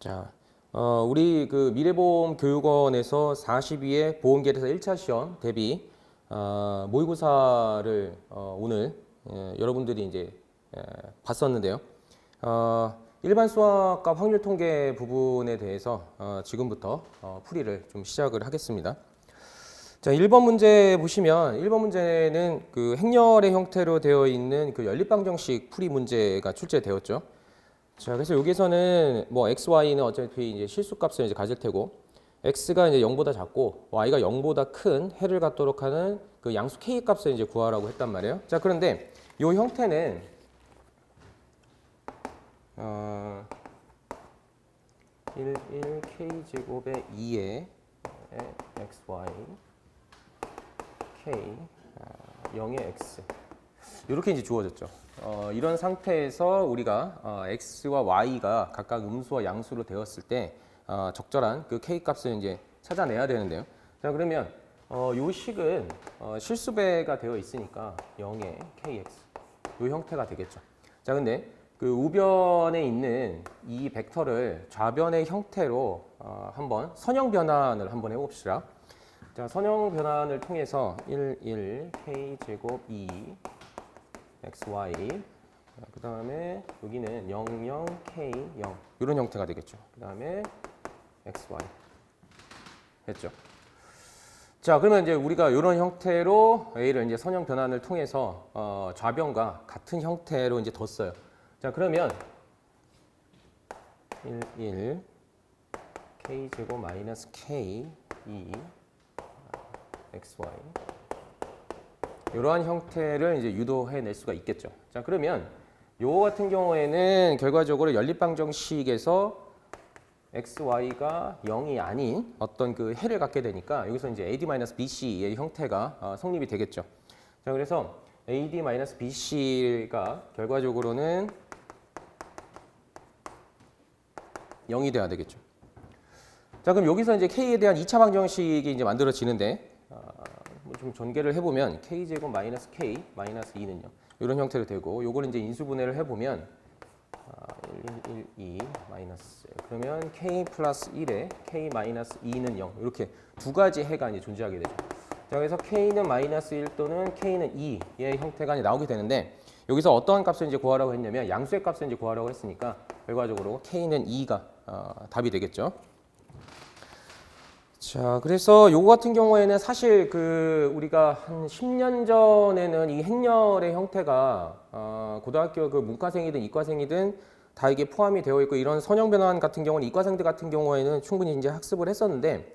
자, 우리 그 미래보험교육원에서 42회 보험계획서 1차 시험 대비 모의고사를 오늘 여러분들이 이제 봤었는데요. 일반 수학과 확률 통계 부분에 대해서 지금부터 풀이를 좀 시작을 하겠습니다. 자, 1번 문제 보시면 1번 문제는 그 행렬의 형태로 되어 있는 그 연립방정식 풀이 문제가 출제되었죠. 자, 그래서 여기서는 뭐 x, y는 어차피 이제 실수값을 이제 가질 테고 x가 이제 0보다 작고 y가 0보다 큰 해를 갖도록 하는 그 양수 k 값을 이제 구하라고 했단 말이에요. 자, 그런데 이 형태는 1 k제곱의 2의 xy k 0의 x 이렇게 이제 주어졌죠. 이런 상태에서 우리가 x와 y가 각각 음수와 양수로 되었을 때 적절한 그 k 값을 이제 찾아내야 되는데요. 자, 그러면 요 식은 실수배가 되어 있으니까 0의 kx 요 형태가 되겠죠. 자, 근데 그 우변에 있는 이 벡터를 좌변의 형태로 한번 선형 변환을 한번 해봅시다. 자, 선형 변환을 통해서 1 k제곱 2 xy 그 다음에 여기는 00 k 0 이런 형태가 되겠죠. 그 다음에 xy 됐죠. 자, 그러면 이제 우리가 이런 형태로 a를 이제 선형 변환을 통해서 좌변과 같은 형태로 이제 뒀어요. 자, 그러면 1 k 제곱 마이너스 k 2 xy 이러한 형태를 이제 유도해낼 수가 있겠죠. 자, 그러면 요거 같은 경우에는 결과적으로 연립방정식에서 xy가 0이 아닌 어떤 그 해를 갖게 되니까 여기서 이제 ad-bc의 형태가 성립이 되겠죠. 자, 그래서 ad-bc가 결과적으로는 0이 돼야 되겠죠. 자, 그럼 여기서 이제 k에 대한 2차 방정식이 이제 만들어지는데 좀 전개를 해보면 k제곱 마이너스 k 마이너스 2는요. 이런 형태로 되고 요걸 이제 인수분해를 해보면 1, 2 마이너스 그러면 k 플러스 1에 k 마이너스 2는 0 이렇게 두 가지 해가 이제 존재하게 되죠. 자, 그래서 k는 마이너스 1 또는 k는 2의 형태가 이제 나오게 되는데 여기서 어떠한 값을 이제 구하라고 했냐면 양수의 값을 이제 구하라고 했으니까 결과적으로 k는 2가 답이 되겠죠. 자, 그래서 요거 같은 경우에는 사실 그 우리가 한 10년 전에는 이 행렬의 형태가 고등학교 그 문과생이든 이과생이든 다 이게 포함이 되어 있고 이런 선형 변환 같은 경우는 이과생들 같은 경우에는 충분히 이제 학습을 했었는데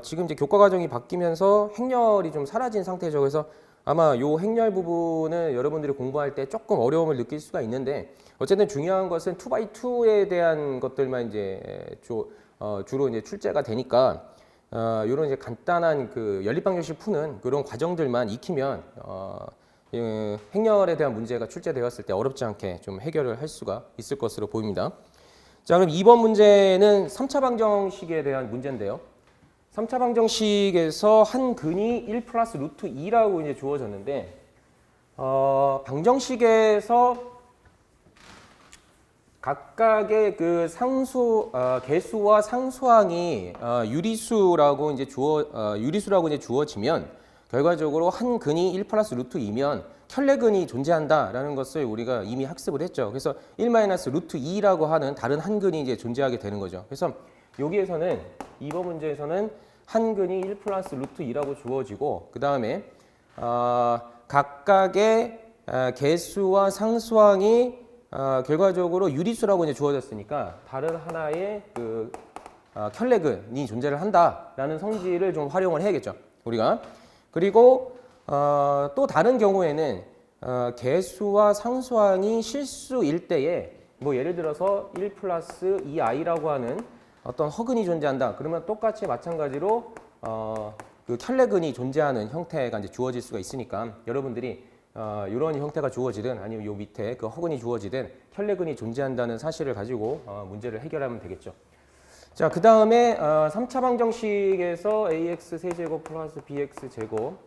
지금 이제 교과 과정이 바뀌면서 행렬이 좀 사라진 상태죠. 그래서 아마 요 행렬 부분은 여러분들이 공부할 때 조금 어려움을 느낄 수가 있는데 어쨌든 중요한 것은 2x2에 대한 것들만 이제 주로 이제 출제가 되니까 이런 이제 간단한 그 연립방정식 푸는 그런 과정들만 익히면 행렬에 대한 문제가 출제되었을 때 어렵지 않게 좀 해결을 할 수가 있을 것으로 보입니다. 자, 그럼 2번 문제는 3차 방정식에 대한 문제인데요. 3차 방정식에서 한 근이 1 플러스 루트 2라고 이제 주어졌는데 방정식에서 각각의 그 개수와 상수항이 유리수라고 이제 주어지면 결과적으로 한 근이 1 플러스 루트 2면 켤레근이 존재한다라는 것을 우리가 이미 학습을 했죠. 그래서 1 마이너스 루트 2라고 하는 다른 한 근이 이제 존재하게 되는 거죠. 그래서 여기에서는 2번 문제에서는 한 근이 1 플러스 루트 2라고 주어지고 그 다음에 각각의 개수와 상수항이 결과적으로 유리수라고 이제 주어졌으니까 다른 하나의 그 켤레근이 존재를 한다라는 성질을 좀 활용을 해야겠죠, 우리가. 그리고 또 다른 경우에는 개수와 상수항이 실수일 때에 뭐 예를 들어서 1 플러스 2i라고 하는 어떤 허근이 존재한다. 그러면 똑같이 마찬가지로 그 켤레근이 존재하는 형태가 이제 주어질 수가 있으니까 여러분들이 이런 형태가 주어지든 아니면 요 밑에 그 허근이 주어지든 켤레근이 존재한다는 사실을 가지고 문제를 해결하면 되겠죠. 자, 그 다음에 3차 방정식에서 ax 세제곱 플러스 bx 제곱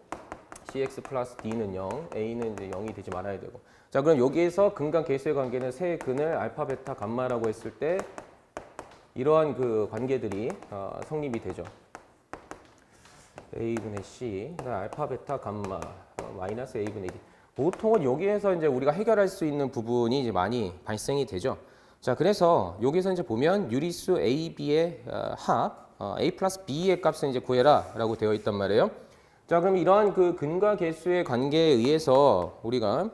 cx 플러스 d는 0, a는 이제 0이 되지 말아야 되고. 자, 그럼 여기에서 근간 개수의 관계는 세 근을 알파, 베타, 감마라고 했을 때 이러한 그 관계들이 성립이 되죠. A분의 C, 알파, 베타, 감마, 마이너스 A분의 D. 보통은 여기에서 이제 우리가 해결할 수 있는 부분이 이제 많이 발생이 되죠. 자, 그래서 여기서 이제 보면 유리수 A, B의 합, A 플러스 B의 값을 이제 구해라라고 되어 있단 말이에요. 자, 그럼 이러한 그 근과 계수의 관계에 의해서 우리가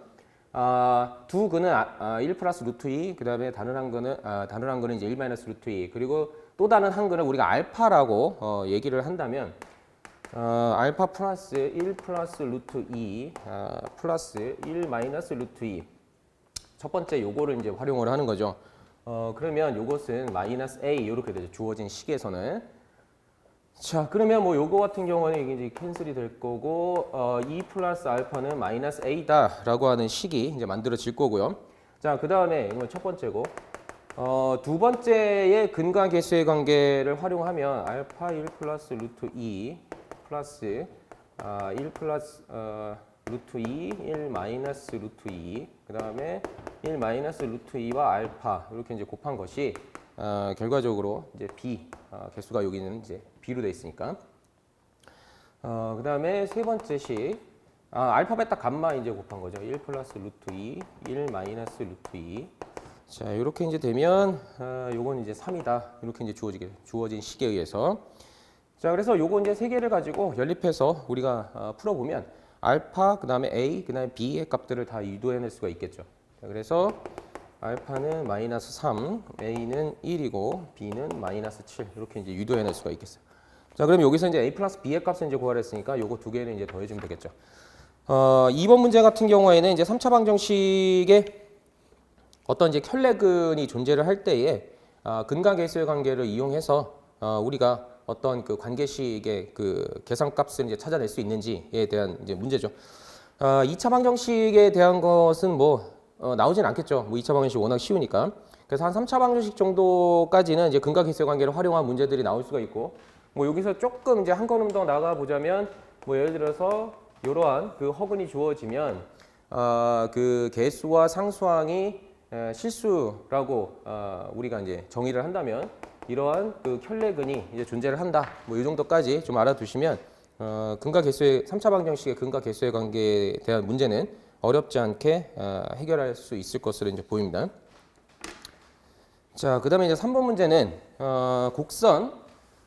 두 근은 1 플러스 루트 2, 그 다음에 다른 한 근은 이제 1 마이너스 루트 2, 그리고 또 다른 한 근을 우리가 알파라고 얘기를 한다면 알파 플러스 1 플러스 루트 2 플러스 1 마이너스 루트 2. 첫 번째 요거를 이제 활용을 하는 거죠. 그러면 요것은 마이너스 A 이렇게 되죠. 주어진 식에서는. 자, 그러면 뭐 요거 같은 경우는 이게 이제 캔슬이 될 거고 2 플러스 알파는 마이너스 A다라고 하는 식이 이제 만들어질 거고요. 자, 그다음에 이건 첫 번째고 두 번째의 근과 계수의 관계를 활용하면 알파 1 플러스 루트 2 플러스 1 플러스 루트 2, 1 마이너스 루트 2, 그 다음에 1 마이너스 루트 2와 알파 이렇게 이제 곱한 것이 결과적으로 이제 B 개수가 여기는 이제 B로 되어 있으니까 그 다음에 세 번째 식 알파, 베타, 감마 이제 곱한 거죠. 1 플러스 루트 2, 1 마이너스 루트 2. 자, 이렇게 이제 되면 요건 이제 3이다 이렇게 이제 주어진 식에 의해서. 자, 그래서 요거 이제 세 개를 가지고 연립해서 우리가 풀어보면 알파, 그 다음에 A, 그 다음에 B의 값들을 다 유도해낼 수가 있겠죠. 자, 그래서 알파는 마이너스 3, A는 1이고 B는 마이너스 7 이렇게 이제 유도해낼 수가 있겠어요. 자, 그럼 여기서 이제 A 플러스 B의 값을 이제 구하라 했으니까 요거 두 개를 이제 더해주면 되겠죠. 2번 문제 같은 경우에는 이제 3차 방정식에 어떤 이제 켤레근이 존재를 할 때에 근과 계수의 관계를 이용해서 우리가 어떤 그 관계식의 그 계산값을 이제 찾아낼 수 있는지에 대한 이제 문제죠. 2차 방정식에 대한 것은 뭐 나오진 않겠죠. 뭐 2차 방정식 워낙 쉬우니까. 그래서 한 3차 방정식 정도까지는 이제 근과 계수의 관계를 활용한 문제들이 나올 수가 있고, 뭐 여기서 조금 이제 한 걸음 더 나가 보자면, 뭐 예를 들어서 이러한 그 허근이 주어지면 그 계수와 상수항이 실수라고 우리가 이제 정의를 한다면 이러한 그 켤레근이 이제 존재를 한다. 뭐 이 정도까지 좀 알아두시면 근과 계수의 3차 방정식의 근과 계수의 관계에 대한 문제는 어렵지 않게 해결할 수 있을 것으로 이제 보입니다. 자, 그다음에 이제 3번 문제는 곡선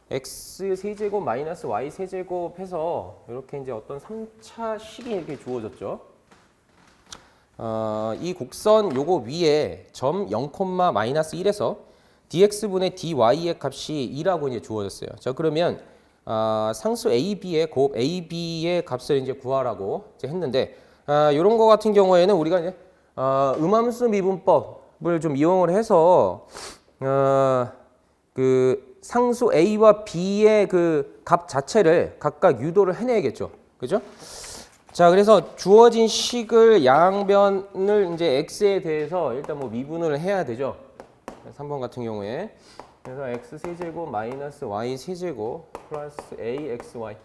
x 세제곱 마이너스 y 세제곱 해서 이렇게 이제 어떤 3차 식이 이렇게 주어졌죠. 이 곡선 요거 위에 점 0, 마이너스 1에서 dx분의 dy의 값이 2라고 이제 주어졌어요. 자, 그러면 상수 AB의 곱 AB의 값을 이제 구하라고 이제 했는데 이런 거 같은 경우에는 우리가 이제 음함수 미분법을 좀 이용을 해서 그 상수 A와 B의 그 값 자체를 각각 유도를 해내야겠죠. 그죠? 자, 그래서 주어진 식을 양변을 이제 x에 대해서 일단 뭐 미분을 해야 되죠. 3번 같은 경우에. 그래서 x 세제곱 마이너스 y 세제곱 플러스 axy.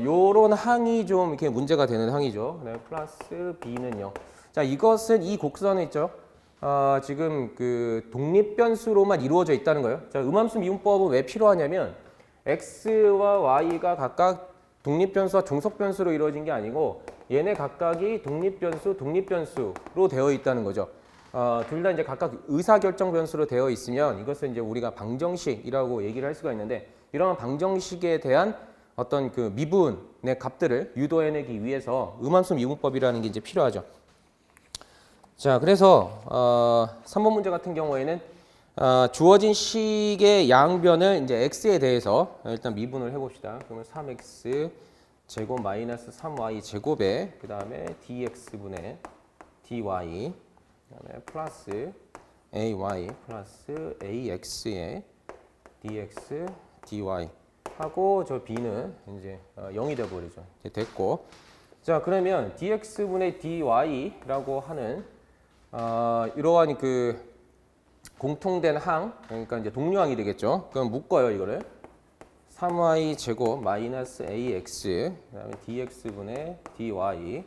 요런 항이 좀 이렇게 문제가 되는 항이죠. 네, 플러스 b는 0. 자, 이것은 이 곡선에 있죠. 지금 그 독립변수로만 이루어져 있다는 거예요. 자, 음함수 미분법은 왜 필요하냐면 x와 y가 각각 독립변수와 종속변수로 이루어진 게 아니고 얘네 각각이 독립변수로 되어 있다는 거죠. 둘 다 이제 각각 의사결정 변수로 되어 있으면 이것을 이제 우리가 방정식이라고 얘기를 할 수가 있는데, 이런 방정식에 대한 어떤 그 미분의 값들을 유도해내기 위해서 음함수 미분법이라는 게 이제 필요하죠. 자, 그래서 3번 문제 같은 경우에는 주어진 식의 양변을 이제 x에 대해서 일단 미분을 해봅시다. 그러면 3x 제곱 마이너스 3y 제곱에 그 다음에 dx분의 dy 그다음에 플러스 ay 플러스 ax의 dx dy 하고 저 b는 이제 0이 되어 버리죠. 이제 됐고, 자, 그러면 dx분의 dy라고 하는 이러한 그 공통된 항, 그러니까 이제 동류항이 되겠죠. 그럼 묶어요, 이거를. 3y 제곱 마이너스 ax 그다음에 dx분의 dy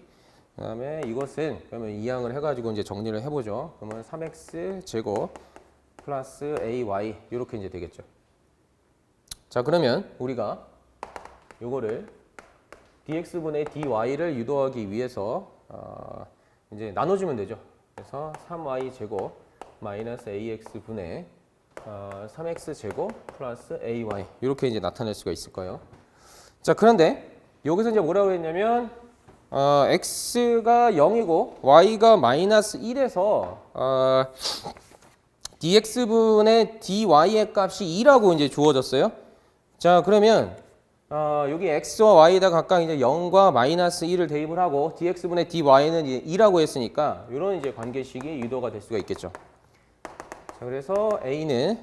그다음에 이것은 그러면 이 항을 해가지고 이제 정리를 해보죠. 그러면 3x 제곱 플러스 ay 이렇게 이제 되겠죠. 자, 그러면 우리가 요거를 dx분의 dy를 유도하기 위해서 이제 나눠주면 되죠. 그래서 3y 제곱 마이너스 ax분의 3x 제곱 플러스 ay 이렇게 이제 나타낼 수가 있을 거예요. 자, 그런데 여기서 이제 뭐라고 했냐면 x가 0이고 y가 마이너스 1에서 dx분의 dy의 값이 2라고 이제 주어졌어요. 자, 그러면 여기 x와 y에다 각각 이제 0과 마이너스 1을 대입을 하고 dx분의 dy는 이제 2라고 했으니까 이런 이제 관계식이 유도가 될 수가 있겠죠. 자, 그래서 a는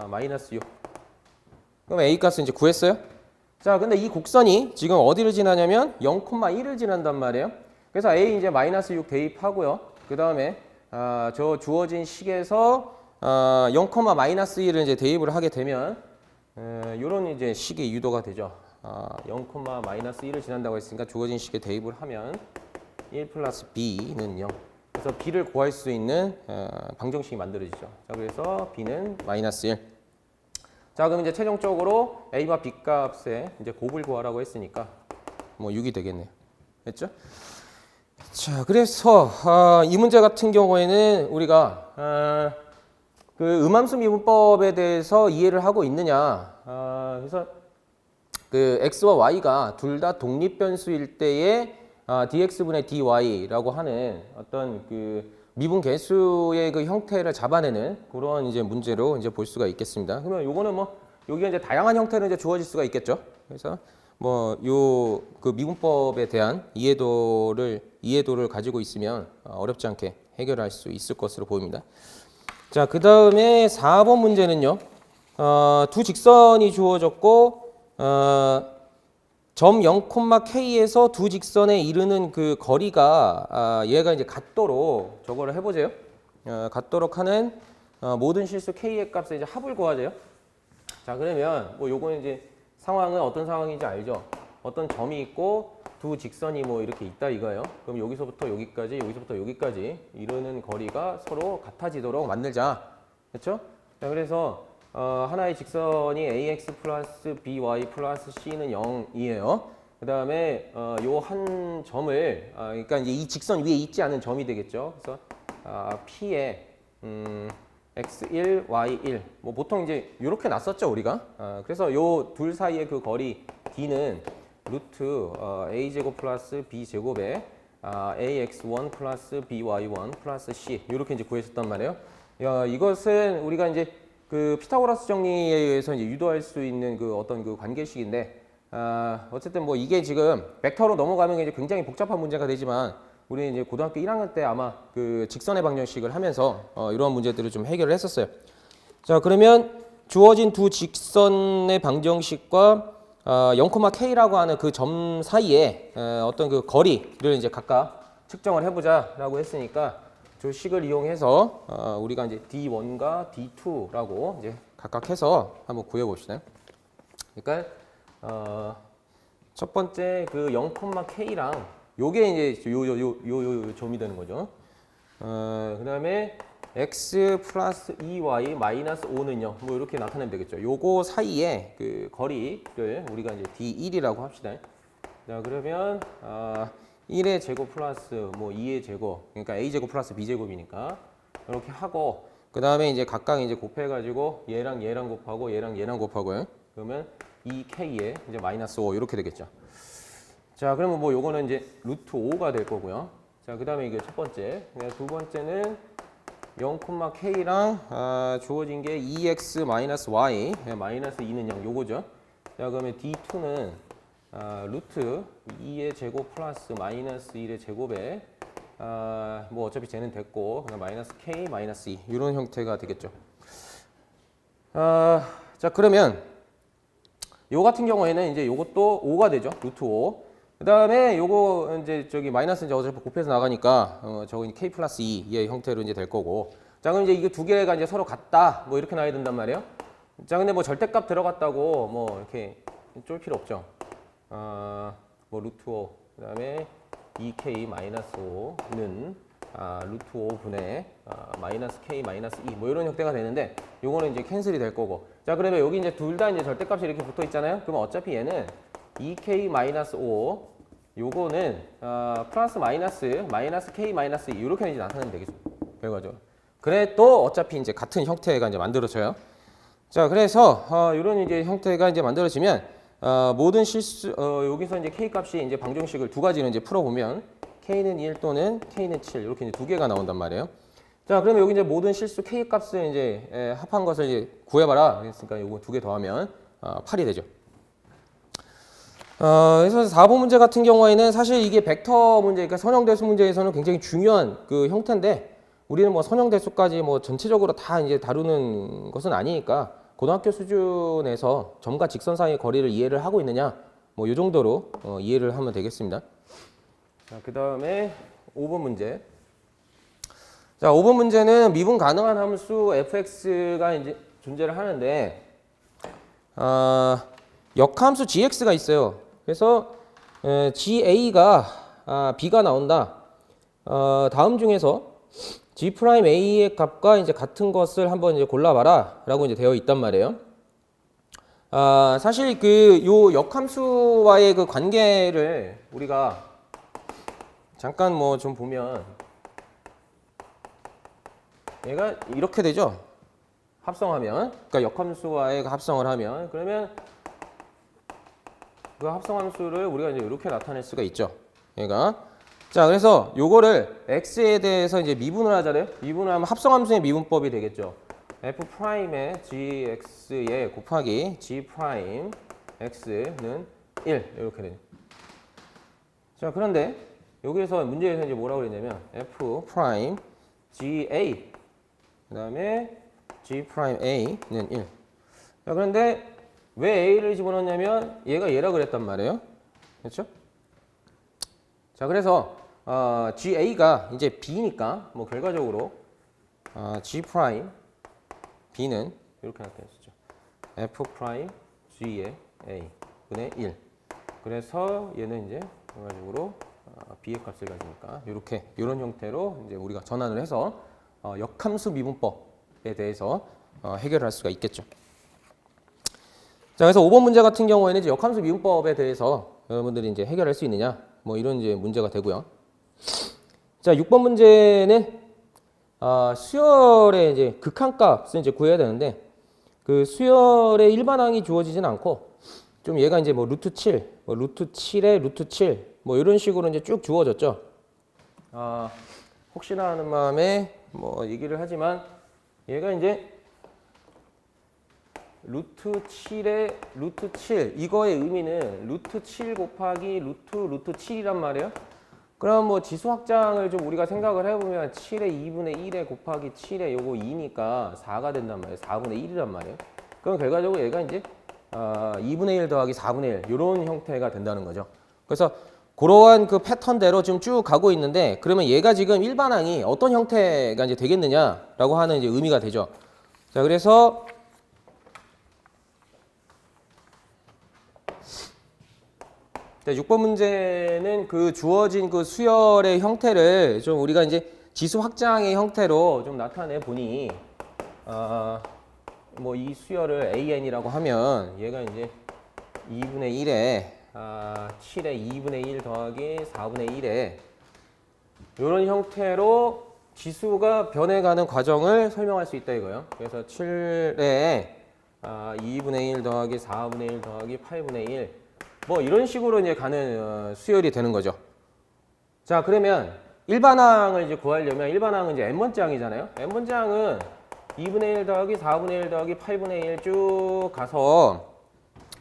마이너스 6. 그럼 a 값은 이제 구했어요. 자, 근데 이 곡선이 지금 어디를 지나냐면 0,1을 지난단 말이에요. 그래서 a 이제 마이너스 6 대입하고요. 그 다음에 저 주어진 식에서 0, 마이너스 1을 이제 대입을 하게 되면 이런 이제 식이 유도가 되죠. 0, 마이너스 1을 지난다고 했으니까 주어진 식에 대입을 하면 1 플러스 b는 0. 그래서 b를 구할 수 있는 방정식이 만들어지죠. 자, 그래서 b는 마이너스 1. 자, 그럼 이제 최종적으로 a와 b 값에 이제 곱을 구하라고 했으니까 뭐 6이 되겠네요. 됐죠? 자, 그래서 이 문제 같은 경우에는 우리가 그 음함수 미분법에 대해서 이해를 하고 있느냐. 그래서 그 x와 y가 둘 다 독립변수일 때에 dx분의 dy라고 하는 어떤 그 미분 계수의 그 형태를 잡아내는 그런 이제 문제로 이제 볼 수가 있겠습니다. 그러면 요거는 뭐 여기가 이제 다양한 형태로 이제 주어질 수가 있겠죠. 그래서 뭐 요 그 미분법에 대한 이해도를 가지고 있으면 어렵지 않게 해결할 수 있을 것으로 보입니다. 자, 그 다음에 4번 문제는요. 두 직선이 주어졌고 점 0,k에서 두 직선에 이르는 그 거리가 얘가 이제 같도록 저거를 해보세요. 같도록 하는 모든 실수 k의 값에 이제 합을 구하세요. 자, 그러면 뭐 요거는 이제 상황은 어떤 상황인지 알죠? 어떤 점이 있고 두 직선이 뭐 이렇게 있다 이거예요. 그럼 여기서부터 여기까지, 여기서부터 여기까지 이르는 거리가 서로 같아지도록 만들자. 그렇죠? 자, 그래서 하나의 직선이 ax 플러스 by 플러스 c는 0이에요. 그 다음에 요 한 점을 그러니까 이제 이 직선 위에 있지 않은 점이 되겠죠. 그래서 p에 x1, y1 뭐 보통 이제 이렇게 놨었죠 우리가. 그래서 요 둘 사이의 그 거리 d는 루트 a 제곱 플러스 b 제곱에 ax1 플러스 by1 플러스 c 이렇게 이제 구했었단 말이에요. 이것은 우리가 이제 그 피타고라스 정리에 의해서 이제 유도할 수 있는 그 어떤 그 관계식인데, 어쨌든 뭐 이게 지금 벡터로 넘어가면 이제 굉장히 복잡한 문제가 되지만 우리 이제 고등학교 1학년 때 아마 그 직선의 방정식을 하면서 이러한 문제들을 좀 해결을 했었어요. 자, 그러면 주어진 두 직선의 방정식과 0,k라고 하는 그 점 사이에 어떤 그 거리를 이제 각각 측정을 해보자라고 했으니까 저 식을 이용해서 우리가 이제 D1과 D2라고 이제 각각 해서 한번 구해봅시다. 그러니까 첫 번째 그 0,k랑 요게 이제 요 점이 되는 거죠. 그 다음에 x 플러스 2y 마이너스 5는요. 뭐 이렇게 나타내면 되겠죠. 요거 사이에 그 거리를 우리가 이제 D1이라고 합시다. 자, 그러면 1의 제곱 플러스 뭐 2의 제곱, 그러니까 a 제곱 플러스 b 제곱이니까 이렇게 하고 그 다음에 이제 각각 이제 곱해가지고 얘랑 곱하고 얘랑 곱하고요. 그러면 2k에 이제 마이너스 5 이렇게 되겠죠. 자, 그러면 뭐 요거는 이제 루트 5가 될 거고요. 자, 그 다음에 이게 첫 번째. 두 번째는 0,k랑 주어진 게 2x 마이너스 y 마이너스 2는 0 요거죠. 자, 그러면 D2는 루트 2의 제곱 플러스 마이너스 1의 제곱에 뭐 어차피 쟤는 됐고 그냥 마이너스 k 마이너스 2 이런 형태가 되겠죠. 자, 그러면 요 같은 경우에는 이제 요것도 5가 되죠. 루트 5. 그 다음에 요거 이제 저기 마이너스 이제 어차피 곱해서 나가니까 저거 k 플러스 2의 형태로 이제 될 거고. 자, 그럼 이제 이거 두 개가 이제 서로 같다 뭐 이렇게 나와야 된단 말이에요. 자, 근데 뭐 절대값 들어갔다고 뭐 이렇게 쫄 필요 없죠. 뭐 루트 5 그 다음에 2k 마이너스 5는 루트 5분의 마이너스 k 마이너스 2 뭐 이런 형태가 되는데 요거는 이제 캔슬이 될 거고. 자, 그러면 여기 이제 둘 다 이제 절대값이 이렇게 붙어 있잖아요. 그러면 어차피 얘는 2k 마이너스 5 요거는 플러스 마이너스 k 마이너스 2 이렇게 이제 나타내면 되겠죠. 결과적으로. 그래 또 어차피 이제 같은 형태가 이제 만들어져요. 자, 그래서 이런 이제 형태가 이제 만들어지면 모든 실수 여기서 이제 k 값이 이제 방정식을 두 가지로 이제 풀어보면 k는 1 또는 k는 7 이렇게 이제 두 개가 나온단 말이에요. 자, 그러면 여기 이제 모든 실수 k 값을 이제 합한 것을 이제 구해봐라. 그랬으니까 요거 두 개 더하면 8이 되죠. 그래서 4번 문제 같은 경우에는 사실 이게 벡터 문제, 그러니까 선형대수 문제에서는 굉장히 중요한 그 형태인데 우리는 뭐 선형대수까지 뭐 전체적으로 다 이제 다루는 것은 아니니까 고등학교 수준에서 점과 직선 사이의 거리를 이해를 하고 있느냐 뭐 이 정도로 이해를 하면 되겠습니다. 자, 그 다음에 5번 문제. 자, 5번 문제는 미분 가능한 함수 fx가 이제 존재를 하는데 역함수 gx가 있어요. 그래서 ga가 b가 나온다. 다음 중에서 g'a의 값과 이제 같은 것을 한번 이제 골라봐라라고 이제 되어 있단 말이에요. 사실 그 요 역함수와의 그 관계를 우리가 잠깐 뭐 좀 보면 얘가 이렇게 되죠. 합성하면, 그러니까 역함수와의 합성을 하면 그러면 그 합성함수를 우리가 이제 이렇게 나타낼 수가 있죠. 얘가. 자, 그래서 요거를 x에 대해서 이제 미분을 하잖아요. 미분을 하면 합성함수의 미분법이 되겠죠. f'의 gx에 곱하기 g'x는 1 이렇게 되죠. 자, 그런데 여기에서 문제에서 이제 뭐라고 그랬냐면 f'ga 그다음에 g'a는 1. 자, 그런데 왜 a를 집어넣냐면 얘가 얘라 그랬단 말이에요. 그렇죠? 자, 그래서 ga가 이제 b니까 뭐 결과적으로 g' b는 이렇게 나타냈었죠. f'g의 a 분의 1. 그래서 얘는 이제 결과적으로 b의 값을 가지니까 이렇게 이런 형태로 이제 우리가 전환을 해서 역함수 미분법에 대해서 해결할 수가 있겠죠. 자, 그래서 5번 문제 같은 경우에는 이제 역함수 미분법에 대해서 여러분들이 이제 해결할 수 있느냐 뭐 이런 이제 문제가 되고요. 자, 6번 문제는 수열의 이제 극한값을 이제 구해야 되는데 그 수열의 일반항이 주어지진 않고 좀 얘가 이제 뭐 루트 7, 뭐 루트 7에 루트 7 뭐 이런 식으로 이제 쭉 주어졌죠. 혹시나 하는 마음에 뭐 얘기를 하지만 얘가 이제 루트 7에 루트 7 이거의 의미는 루트 7 곱하기 루트 7이란 말이에요. 그럼 뭐 지수 확장을 좀 우리가 생각을 해보면 7의 2분의 1에 곱하기 7에 요거 2니까 4가 된단 말이에요. 4분의 1이란 말이에요. 그럼 결과적으로 얘가 이제 2분의 1 더하기 4분의 1 이런 형태가 된다는 거죠. 그래서 그러한 그 패턴대로 지금 쭉 가고 있는데 그러면 얘가 지금 일반항이 어떤 형태가 이제 되겠느냐라고 하는 이제 의미가 되죠. 자, 그래서 자, 6번 문제는 그 주어진 그 수열의 형태를 좀 우리가 이제 지수 확장의 형태로 좀 나타내 보니 뭐 이 수열을 AN이라고 하면 얘가 이제 2분의 1에 7에 2분의 1 더하기 4분의 1에 이런 형태로 지수가 변해가는 과정을 설명할 수 있다 이거예요. 그래서 7에 2분의 1 더하기 4분의 1 더하기 8분의 1 뭐 이런 식으로 이제 가는 수열이 되는 거죠. 자, 그러면 일반항을 이제 구하려면 일반항은 이제 n번째 항이잖아요. n번째 항은 2분의 1 더하기 4분의 1 더하기 8분의 1 쭉 가서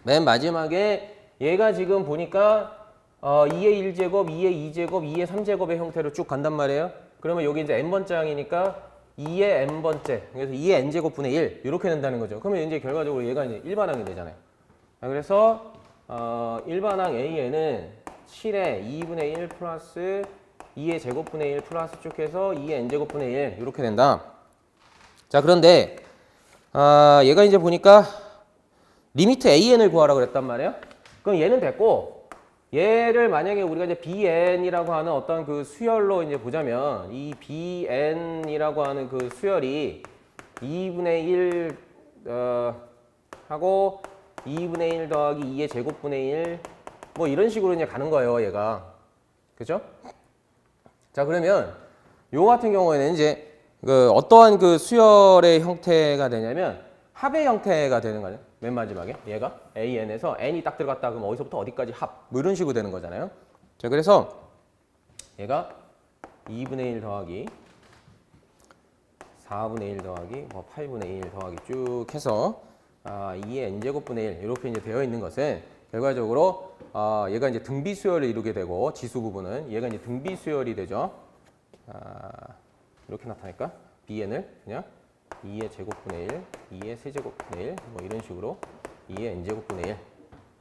맨 마지막에 얘가 지금 보니까 2의 1제곱, 2의 2제곱, 2의 3제곱의 형태로 쭉 간단 말이에요. 그러면 여기 이제 n번째 항이니까 2의 n번째, 그래서 2의 n제곱 분의 1 이렇게 된다는 거죠. 그러면 이제 결과적으로 얘가 이제 일반항이 되잖아요. 자, 그래서 일반항 A에는 7의 2분의 1 플러스 2의 제곱분의 1 플러스 쭉 해서 2의 n제곱분의 1 이렇게 된다. 자, 그런데 얘가 이제 보니까 리미트 AN을 구하라고 그랬단 말이에요. 그럼 얘는 됐고 얘를 만약에 우리가 이제 bn이라고 하는 어떤 그 수열로 이제 보자면 이 bn이라고 하는 그 수열이 2분의 1 하고 2분의 1 더하기 2의 제곱분의 1 뭐 이런 식으로 이제 가는 거예요, 얘가. 그죠? 자, 그러면 요 같은 경우에는 이제 그 어떠한 그 수열의 형태가 되냐면 합의 형태가 되는 거예요. 맨 마지막에 얘가 AN에서 N이 딱 들어갔다 그러면 어디서부터 어디까지 합 뭐 이런 식으로 되는 거잖아요. 자, 그래서 얘가 2분의 1 더하기 4분의 1 더하기 뭐 8분의 1 더하기 쭉 해서 2의 n제곱분의 1 이렇게 이제 되어 있는 것은 결과적으로 얘가 이제 등비 수열을 이루게 되고 지수 부분은 얘가 이제 등비 수열이 되죠. 이렇게 나타낼까? bn을 그냥 2의 제곱분의 1, 2의 세제곱분의 1, 뭐 이런 식으로 2의 n제곱분의 1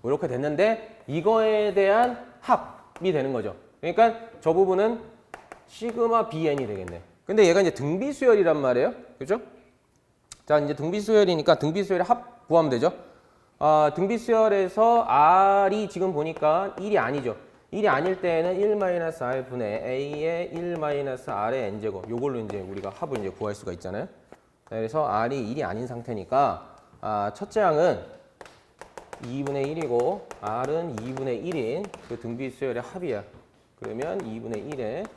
뭐 이렇게 됐는데 이거에 대한 합이 되는 거죠. 그러니까 저 부분은 시그마 bn이 되겠네. 근데 얘가 이제 등비 수열이란 말이에요. 그죠? 자, 이제 등비 수열이니까 등비 수열의 합 구하면 되죠. 등비 수열에서 r이 지금 보니까 1이 아니죠. 1이 아닐 때에는 1-r분의 a의 1-r의 n제곱 요걸로 이제 우리가 합을 이제 구할 수가 있잖아요. 그래서 r이 1이 아닌 상태니까 첫째 항은 2분의 1이고 r은 2분의 1인 그 등비 수열의 합이야. 그러면 2분의 1에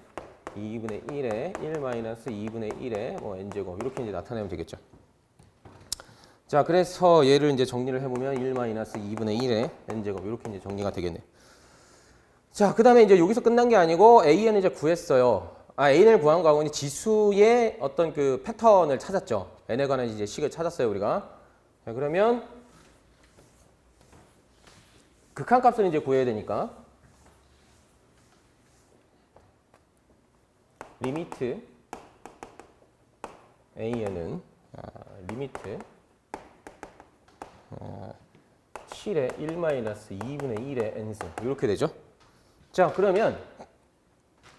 2분의 1에 1-2분의 1에 뭐 n제곱 이렇게 이제 나타내면 되겠죠. 자, 그래서 얘를 이제 정리를 해보면 1-2분의 1에 n제곱 이렇게 이제 정리가 되겠네. 자, 그 다음에 이제 여기서 끝난 게 아니고 AN을 이제 구했어요. AN을 구한 거하고 이제 지수의 어떤 그 패턴을 찾았죠. n에 관한 이제 식을 찾았어요, 우리가. 자, 그러면 극한값을 이제 구해야 되니까 리미트 AN은 리미트 7의 1-2분의 1의 n승 이렇게 되죠. 자, 그러면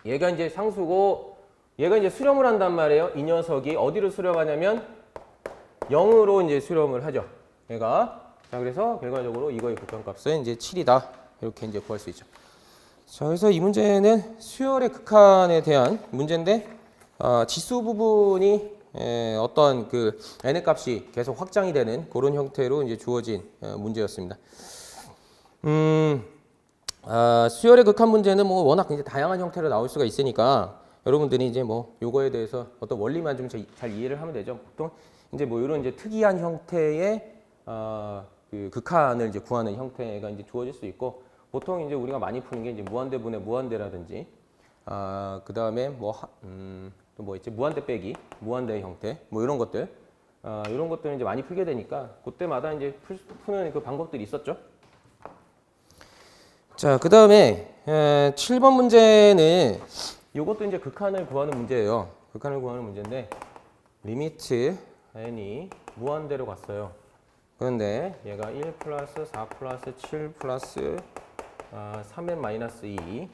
얘가 이제 상수고 얘가 이제 수렴을 한단 말이에요. 이 녀석이 어디로 수렴하냐면 0으로 이제 수렴을 하죠. 얘가. 자, 그래서 결과적으로 이거의 극한값은 이제 7이다. 이렇게 이제 구할 수 있죠. 자, 그래서 이 문제는 수열의 극한에 대한 문제인데 지수 부분이 어떤 그 n의 값이 계속 확장이 되는 그런 형태로 이제 주어진 문제였습니다. 수열의 극한 문제는 뭐 워낙 이제 다양한 형태로 나올 수가 있으니까 여러분들이 이제 뭐 요거에 대해서 어떤 원리만 좀 잘 이해를 하면 되죠. 보통 이제 뭐 이런 이제 특이한 형태의 그 극한을 이제 구하는 형태가 이제 주어질 수 있고 보통 이제 우리가 많이 푸는 게 이제 무한대분의 무한대라든지 그 다음에 또 뭐 있지 무한대 빼기 무한대의 형태 뭐 이런 것들 이런 것들은 이제 많이 풀게 되니까 그때마다 이제 푸는 그 방법들이 있었죠. 자, 그 다음에 7번 문제는 이것도 이제 극한을 구하는 문제예요. 극한을 구하는 문제인데 리미트 n이 무한대로 갔어요. 그런데 얘가 1 플러스 4 플러스 7 플러스 3n 마이너스 2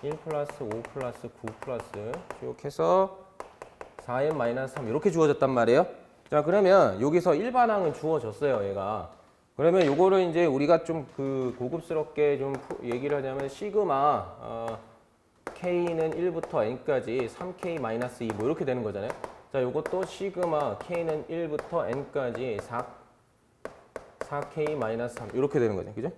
1 플러스 5 플러스 9 플러스 쭉 해서 4n 마이너스 3 이렇게 주어졌단 말이에요. 자, 그러면 여기서 일반항은 주어졌어요, 얘가. 그러면 요거를 이제 우리가 좀 그 고급스럽게 좀 얘기를 하자면 시그마 k는 1부터 n까지 3k 마이너스 2 뭐 이렇게 되는 거잖아요. 자, 요것도 시그마 k는 1부터 n까지 4k 마이너스 3 이렇게 되는 거죠, 그죠?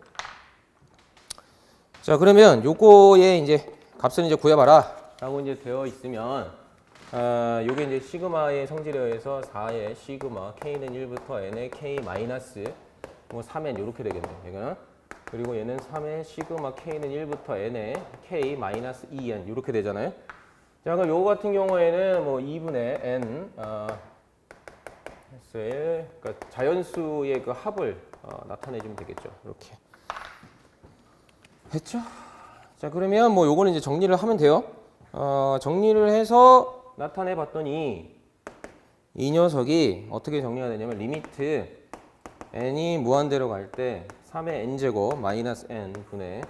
자, 그러면 요거의 이제 값을 이제 구해봐라 라고 이제 되어 있으면 요게 이제 시그마의 성질에 의해서 4의 시그마 k는 1부터 n의 k 마이너스 뭐 3n 이렇게 되겠네, 얘는. 그리고 얘는 3의 시그마 k는 1부터 n의 k 마이너스 2n 이렇게 되잖아요. 자, 그럼 요거 같은 경우에는 뭐 2분의 n 그러니까 자연수의 그 합을 나타내주면 되겠죠. 이렇게 했죠? 자, 그러면 뭐 요거는 이제 정리를 하면 돼요. 정리를 해서 나타내 봤더니 이 녀석이 어떻게 정리가 되냐면 리미트 n이 무한대로 갈 때 3의 n제곱 마이너스 n 분의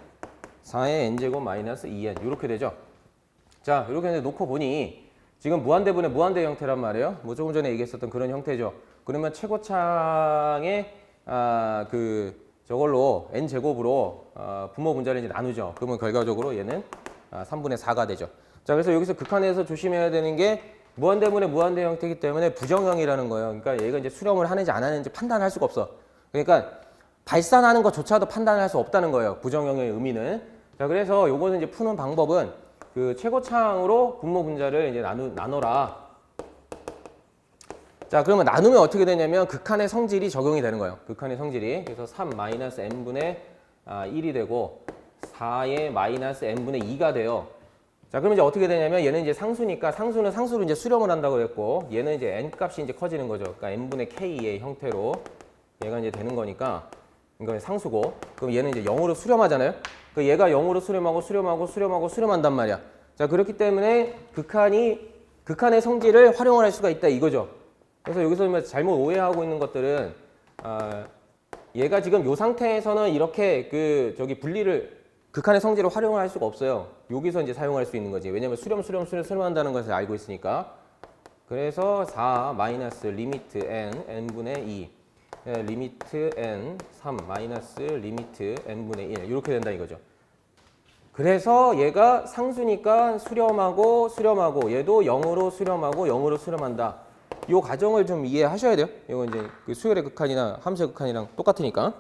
4의 n제곱 마이너스 2n 이렇게 되죠. 자, 이렇게 놓고 보니 지금 무한대분의 무한대 형태란 말이에요. 뭐 조금 전에 얘기했었던 그런 형태죠. 그러면 최고창의 그 저걸로 n제곱으로 분모 분자를 이제 나누죠. 그러면 결과적으로 얘는 3분의 4가 되죠. 자, 그래서 여기서 극한에서 조심해야 되는 게 무한대분의 무한대 형태이기 때문에 부정형이라는 거예요. 그러니까 얘가 이제 수렴을 하는지 안 하는지 판단할 수가 없어. 그러니까 발산하는 것조차도 판단할 수 없다는 거예요. 부정형의 의미는. 자, 그래서 요거는 이제 푸는 방법은 그 최고차항으로 분모 분자를 이제 나눠라. 자, 그러면 나누면 어떻게 되냐면 극한의 성질이 적용이 되는 거예요. 극한의 성질이. 그래서 3 마이너스 n분의 1이 되고 4의 마이너스 n분의 2가 돼요. 자, 그러면 이제 어떻게 되냐면 얘는 이제 상수니까 상수는 상수로 이제 수렴을 한다고 그랬고 얘는 이제 n 값이 이제 커지는 거죠. 그러니까 n분의 k의 형태로 얘가 이제 되는 거니까 이건 상수고 그럼 얘는 이제 0으로 수렴하잖아요. 그 얘가 0으로 수렴한단 말이야. 자, 그렇기 때문에 극한의 성질을 활용을 할 수가 있다 이거죠. 그래서 여기서 잘못 오해하고 있는 것들은 얘가 지금 이 상태에서는 이렇게 분리를 극한의 성질을 활용을 할 수가 없어요. 여기서 이제 사용할 수 있는 거지. 왜냐면 수렴한다는 것을 알고 있으니까. 그래서 4 마이너스 리미트 n분의 2 리미트 n 3 마이너스 리미트 n분의 1 이렇게 된다 이거죠. 그래서 얘가 상수니까 수렴하고 얘도 0으로 수렴한다. 이 과정을 좀 이해하셔야 돼요. 이거 이제 그 수열의 극한이나 함수의 극한이랑 똑같으니까.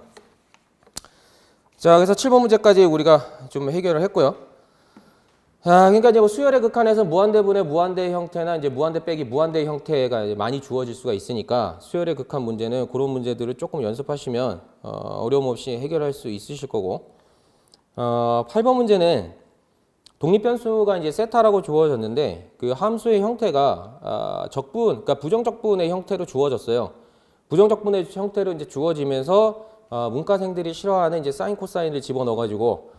자, 그래서 7번 문제까지 우리가 좀 해결을 했고요. 자, 그러니까 이제 뭐 수열의 극한에서 무한대분의 무한대 형태나 이제 무한대 빼기 무한대 형태가 이제 많이 주어질 수가 있으니까 수열의 극한 문제는 그런 문제들을 조금 연습하시면 어려움 없이 해결할 수 있으실 거고. 8번 문제는 독립변수가 이제 세타라고 주어졌는데 그 함수의 형태가 그러니까 부정적분의 형태로 주어졌어요. 부정적분의 형태로 이제 주어지면서 문과생들이 싫어하는 이제 사인 코사인을 집어넣어가지고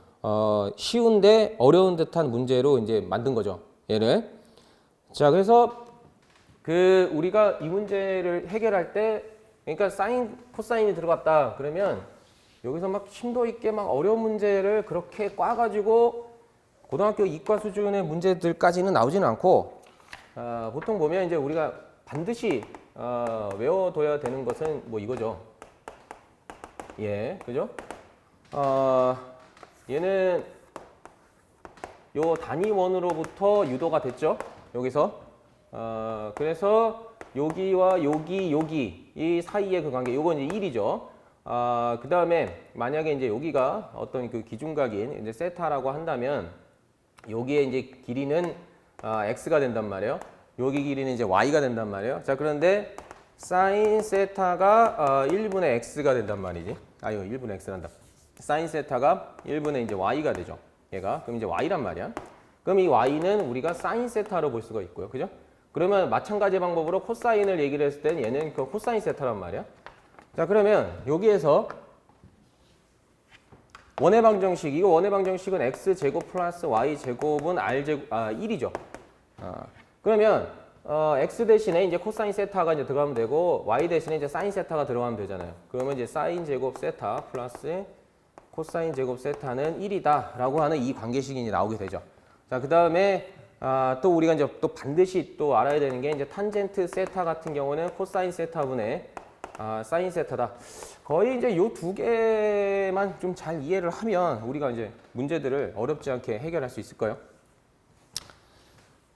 쉬운데 어려운 듯한 문제로 이제 만든 거죠. 얘를. 자, 그래서 우리가 이 문제를 해결할 때 그러니까 사인 코사인이 들어갔다 그러면 여기서 막 심도 있게 막 어려운 문제를 그렇게 꽈가지고 고등학교 이과 수준의 문제들까지는 나오지는 않고 보통 보면 이제 우리가 반드시 외워둬야 되는 것은 뭐 이거죠. 예, 그죠? 얘는 요 단위원으로부터 유도가 됐죠. 여기서 그래서 여기와 여기 이 사이의 그 관계 요건 이제 1이죠. 그 다음에 만약에 이제 여기가 어떤 그 기준각인 이제 세타라고 한다면 여기에 이제 길이는 x가 된단 말이에요. 여기 길이는 이제 y가 된단 말이에요. 자, 그런데 사인 세타가 1분의 x가 된단 말이지. 이거 1분의 x란다. 사인 세타가 1분의 이제 y가 되죠. 얘가. 그럼 이제 y란 말이야. 그럼 이 y는 우리가 사인 세타로 볼 수가 있고요. 그죠? 그러면 마찬가지 방법으로 코사인을 얘기를 했을 때는 얘는 그 코사인 세타란 말이야. 자, 그러면 여기에서 원의 방정식, 이거 원의 방정식은 x제곱 플러스 y제곱은 r제곱, 1이죠. 그러면 x 대신에 이제 코사인 세타가 이제 들어가면 되고 y 대신에 이제 사인 세타가 들어가면 되잖아요. 그러면 이제 사인 제곱 세타 플러스 코사인 제곱 세타는 1이다라고 하는 이 관계식이 이제 나오게 되죠. 자, 그다음에 또 우리가 이제 또 반드시 또 알아야 되는 게 이제 탄젠트 세타 같은 경우는 코사인 세타분의 사인 세타다. 거의 이제 요 두 개만 좀 잘 이해를 하면 우리가 이제 문제들을 어렵지 않게 해결할 수 있을 거예요.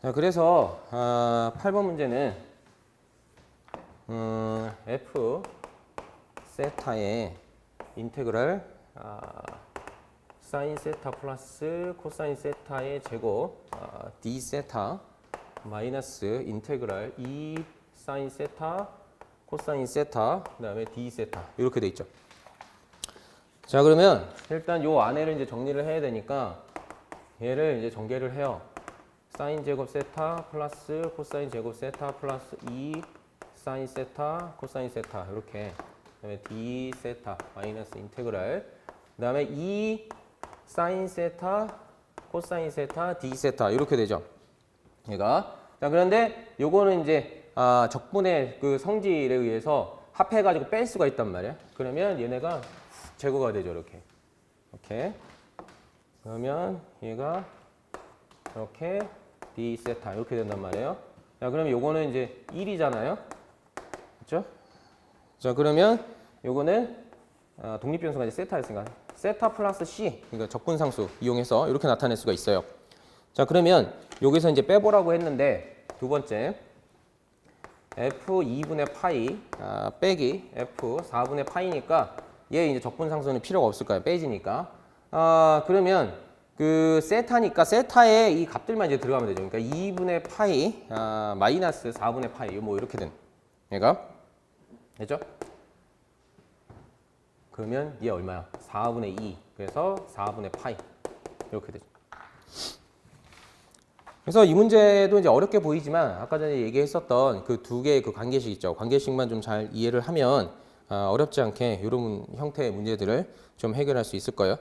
자, 그래서 8번 문제는 f 세타의 인테그랄 사인 세타 플러스 코사인 세타의 제곱 d 세타 마이너스 인테그랄 2 사인 세타 코사인 세타 그다음에 d 세타 이렇게 돼 있죠. 자, 그러면 일단 요 안에를 이제 정리를 해야 되니까 얘를 이제 전개를 해요. 사인 제곱 세타 플러스 코사인 제곱 세타 플러스 2 사인 세타 코사인 세타 이렇게 그다음에 d 세타 마이너스 인테그랄 그다음에 2 사인 세타 코사인 세타 d 세타 이렇게 되죠. 얘가. 자, 그런데 요거는 이제 적분의 그 성질에 의해서 합해가지고 뺄 수가 있단 말이야. 그러면 얘네가 제거가 되죠. 이렇게. 그러면 얘가 이렇게 d 세타 이렇게 된단 말이에요. 자, 그러면 요거는 이제 1이잖아요. 그렇죠? 자, 그러면 요거는 독립변수가 이제 세타였으니까 세타 플러스 c, 그러니까 적분상수 이용해서 이렇게 나타낼 수가 있어요. 자, 그러면 여기서 이제 빼보라고 했는데 두 번째 f 2분의 파이 빼기 f 4분의 파이니까 얘 이제 적분상수는 필요가 없을 거예요. 빼지니까. 그러면 그 세타니까 세타에 이 값들만 이제 들어가면 되죠. 그러니까 2분의 파이 마이너스 4분의 파이 뭐 이렇게 된 얘가 됐죠? 그러면 얘 얼마야? 4분의 2. 그래서 4분의 파이 이렇게 되죠. 그래서 이 문제도 이제 어렵게 보이지만 아까 전에 얘기했었던 그 두 개의 그 관계식 있죠. 관계식만 좀 잘 이해를 하면 어렵지 않게 이런 형태의 문제들을 좀 해결할 수 있을 거예요.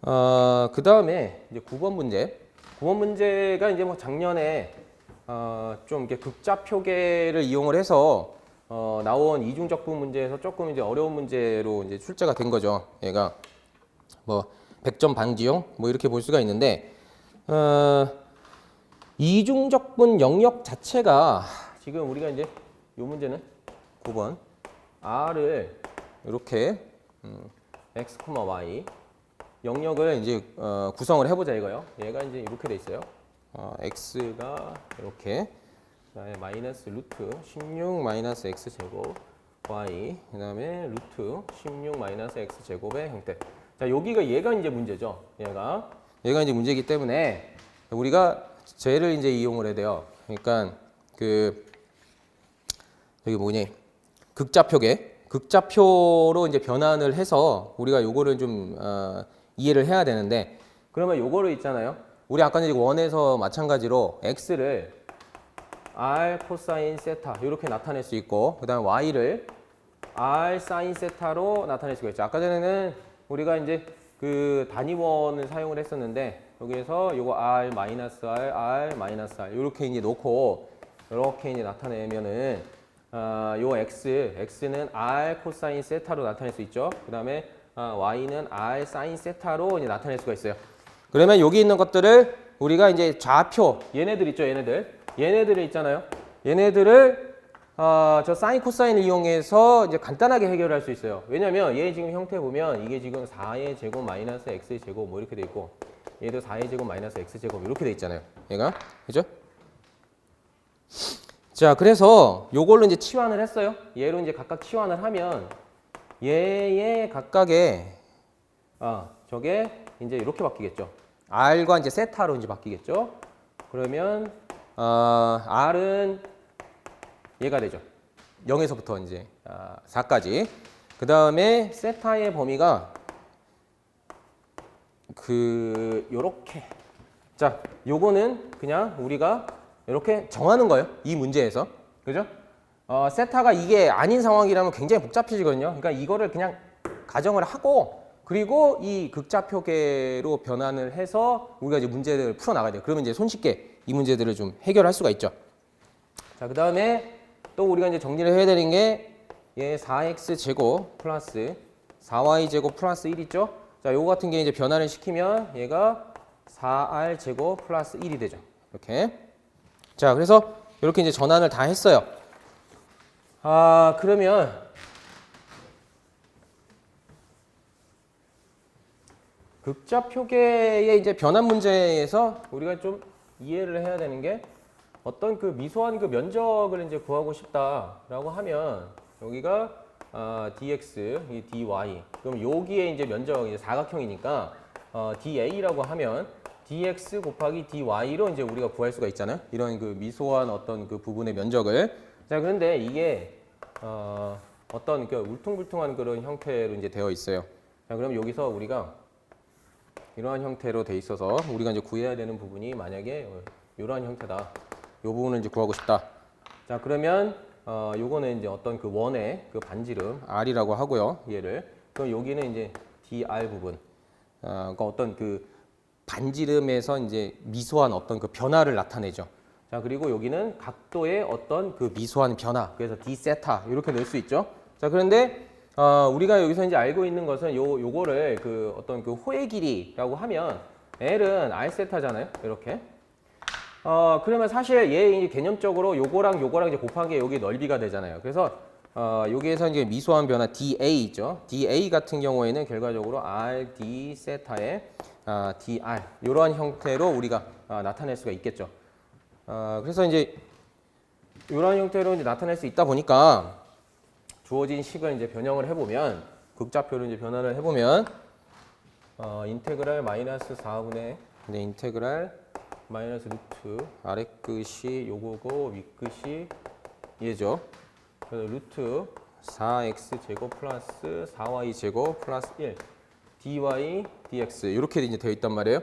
그 다음에 이제 9번 문제. 9번 문제가 이제 뭐 작년에 좀 이렇게 극좌표계를 이용을 해서 나온 이중적분 문제에서 조금 이제 어려운 문제로 이제 출제가 된 거죠. 얘가 뭐 100점 방지용 뭐 이렇게 볼 수가 있는데 이중적분 영역 자체가 지금 우리가 이제 이 문제는 9번 R을 이렇게 x, y 영역을 이제 구성을 해보자 이거요. 얘가 이제 이렇게 돼 있어요. x가 이렇게 그다음에 마이너스 루트 16 마이너스 x 제곱 y 그다음에 루트 16 마이너스 x 제곱의 형태. 자, 여기가 얘가 이제 문제죠. 얘가 이제 문제이기 때문에 우리가 쟤를 이제 이용을 해야 돼요. 그러니까 그 여기 뭐니 극좌표로 이제 변환을 해서 우리가 요거를 좀 이해를 해야 되는데 그러면 요거를 있잖아요. 우리 아까 이제 원에서 마찬가지로 x를 r 코사인 세타 이렇게 나타낼 수 있고 그다음 y를 r 사인 세타로 나타낼 수가 있죠. 아까 전에는 우리가 이제 그 단위원을 사용을 했었는데 여기에서 요거 r 마이너스 r 마이너스 r 이렇게 이제 놓고 이렇게 이제 나타내면은 요 x는 r 코사인 세타로 나타낼 수 있죠. 그다음에 y는 r 사인 세타로 이제 나타낼 수가 있어요. 그러면 여기 있는 것들을 우리가 이제 좌표 얘네들 있죠. 얘네들이 있잖아요. 얘네들을 저 사인 코사인을 이용해서 이제 간단하게 해결할 수 있어요. 왜냐면 얘 지금 형태 보면 이게 지금 4의 제곱 마이너스 x의 제곱 뭐 이렇게 돼 있고 얘도 4의 제곱 마이너스 x 제곱 이렇게 돼 있잖아요. 얘가 그죠? 자, 그래서 요걸로 이제 치환을 했어요. 얘로 이제 각각 치환을 하면 얘의 각각의 저게 이제 이렇게 바뀌겠죠. r과 이제 세타로 이제 바뀌겠죠. 그러면 r은 얘가 되죠. 0에서부터 이제 4까지. 그 다음에 세타의 범위가 요렇게. 자, 요거는 그냥 우리가 이렇게 정하는 거예요. 이 문제에서. 그죠? 세타가 이게 아닌 상황이라면 굉장히 복잡해지거든요. 그러니까 이거를 그냥 가정을 하고 그리고 이 극좌표계로 변환을 해서 우리가 이제 문제를 풀어나가야 돼요. 그러면 이제 손쉽게 이 문제들을 좀 해결할 수가 있죠. 자, 그 다음에 또 우리가 이제 정리를 해야 되는 게 얘 4x 제곱 플러스 4y 제곱 플러스 1 있죠? 자, 요거 같은 게 이제 변환을 시키면 얘가 4r 제곱 플러스 1이 되죠. 이렇게. 자, 그래서 이렇게 이제 전환을 다 했어요. 그러면 극좌표계의 이제 변환 문제에서 우리가 좀 이해를 해야 되는 게 어떤 그 미소한 그 면적을 이제 구하고 싶다라고 하면 여기가 dx, 이 dy. 그럼 여기에 이제 면적이 이제 사각형이니까 da라고 하면 dx 곱하기 dy로 이제 우리가 구할 수가 있잖아요. 이런 그 미소한 어떤 그 부분의 면적을. 자, 그런데 이게 어떤 그 울퉁불퉁한 그런 형태로 이제 되어 있어요. 자, 그럼 여기서 우리가 이러한 형태로 돼 있어서 우리가 이제 구해야 되는 부분이 만약에 이러한 형태다. 이 부분을 이제 구하고 싶다. 자, 그러면 요거는 이제 어떤 그 원의 그 반지름 r이라고 하고요. 얘를. 그럼 여기는 이제 dr 부분. 그러니까 어떤 그 반지름에서 이제 미소한 어떤 그 변화를 나타내죠. 자, 그리고 여기는 각도의 어떤 그 미소한 변화. 그래서 d 세타 이렇게 넣을 수 있죠. 자, 그런데 우리가 여기서 이제 알고 있는 것은 요거를 그 어떤 그 호의 길이라고 하면 L은 R 세타잖아요. 이렇게. 그러면 사실 얘 이제 개념적으로 요거랑 이제 곱한 게 여기 넓이가 되잖아요. 그래서 여기에서 이제 미소한 변화 dA 있죠. dA 같은 경우에는 결과적으로 R, D, 세타의 dR 이러한 형태로 우리가 나타낼 수가 있겠죠. 그래서 이제 이러한 형태로 이제 나타낼 수 있다 보니까 주어진 식을 이제 변형을 해보면 극좌표를 이제 변화를 해보면 인테그랄 마이너스 4분의 인테그랄 마이너스 루트 아래 끝이 요거고 위 끝이 얘죠. 그래서 루트 4x 제곱 플러스 4y 제곱 플러스 1 dy dx 이렇게 이제 되어 있단 말이에요.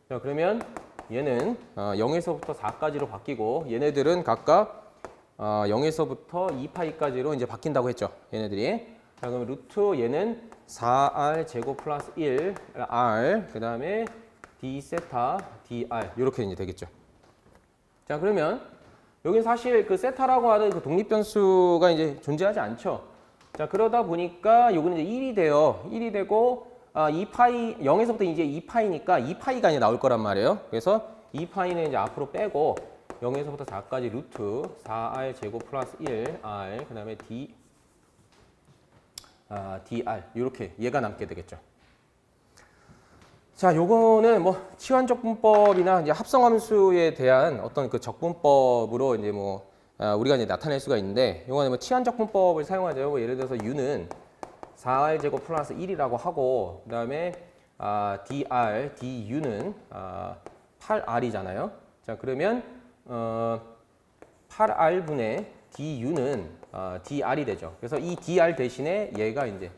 자, 그러면 얘는 0에서부터 4까지로 바뀌고 얘네들은 각각 0에서부터 2파이까지로 이제 바뀐다고 했죠. 얘네들이. 자, 그럼 루트 얘는 4r 제곱 플러스 1r 그다음에 d 세타 dr 이렇게 이제 되겠죠. 자, 그러면 여기 사실 그 세타라고 하는 그 독립 변수가 이제 존재하지 않죠. 자, 그러다 보니까 요거는 이제 1이 돼요. 1이 되고 2파이 0에서부터 이제 2파이니까 2파이가 이제 나올 거란 말이에요. 그래서 2파이는 이제 앞으로 빼고 0에서부터 4까지 루트 4r 제곱 플러스 1r 그다음에 dr 이렇게 얘가 남게 되겠죠. 자, 요거는 뭐 치환 적분법이나 이제 합성함수에 대한 어떤 그 적분법으로 이제 뭐 우리가 이제 나타낼 수가 있는데, 요거는 뭐 치환 적분법을 사용하죠. 뭐 예를 들어서 u는 4r 제곱 플러스 1이라고 하고, 그다음에 dr, du는 8r이잖아요. 자, 그러면 8r분의 du는 dr이 되죠. 그래서 이 dr 대신에 얘가 이제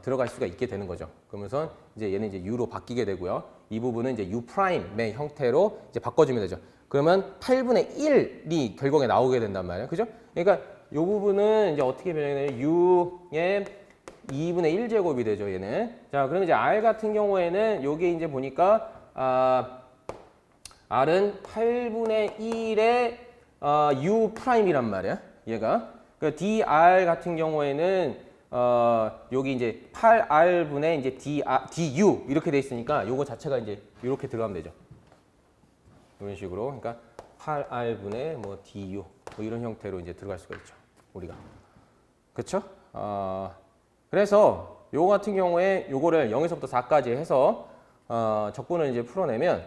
들어갈 수가 있게 되는 거죠. 그러면서 이제 얘는 이제 u로 바뀌게 되고요. 이 부분은 이제 u'의 형태로 이제 바꿔주면 되죠. 그러면 8분의 1이 결국에 나오게 된단 말이에요. 그죠? 그러니까 이 부분은 이제 어떻게 변형되냐면 u의 2분의 1제곱이 되죠, 얘는. 자, 그러면 이제 r 같은 경우에는 여기 이제 보니까 r은 8분의 1의 u'이란 말이야, 얘가. 그 dr 같은 경우에는 여기 이제 8r분의 이제 du 이렇게 돼 있으니까 요거 자체가 이제 이렇게 들어가면 되죠. 이런 식으로. 그러니까 8r분의 뭐 du 뭐 이런 형태로 이제 들어갈 수가 있죠, 우리가. 그렇죠? 그래서 요거 같은 경우에 요거를 0에서부터 4까지 해서 적분을 이제 풀어내면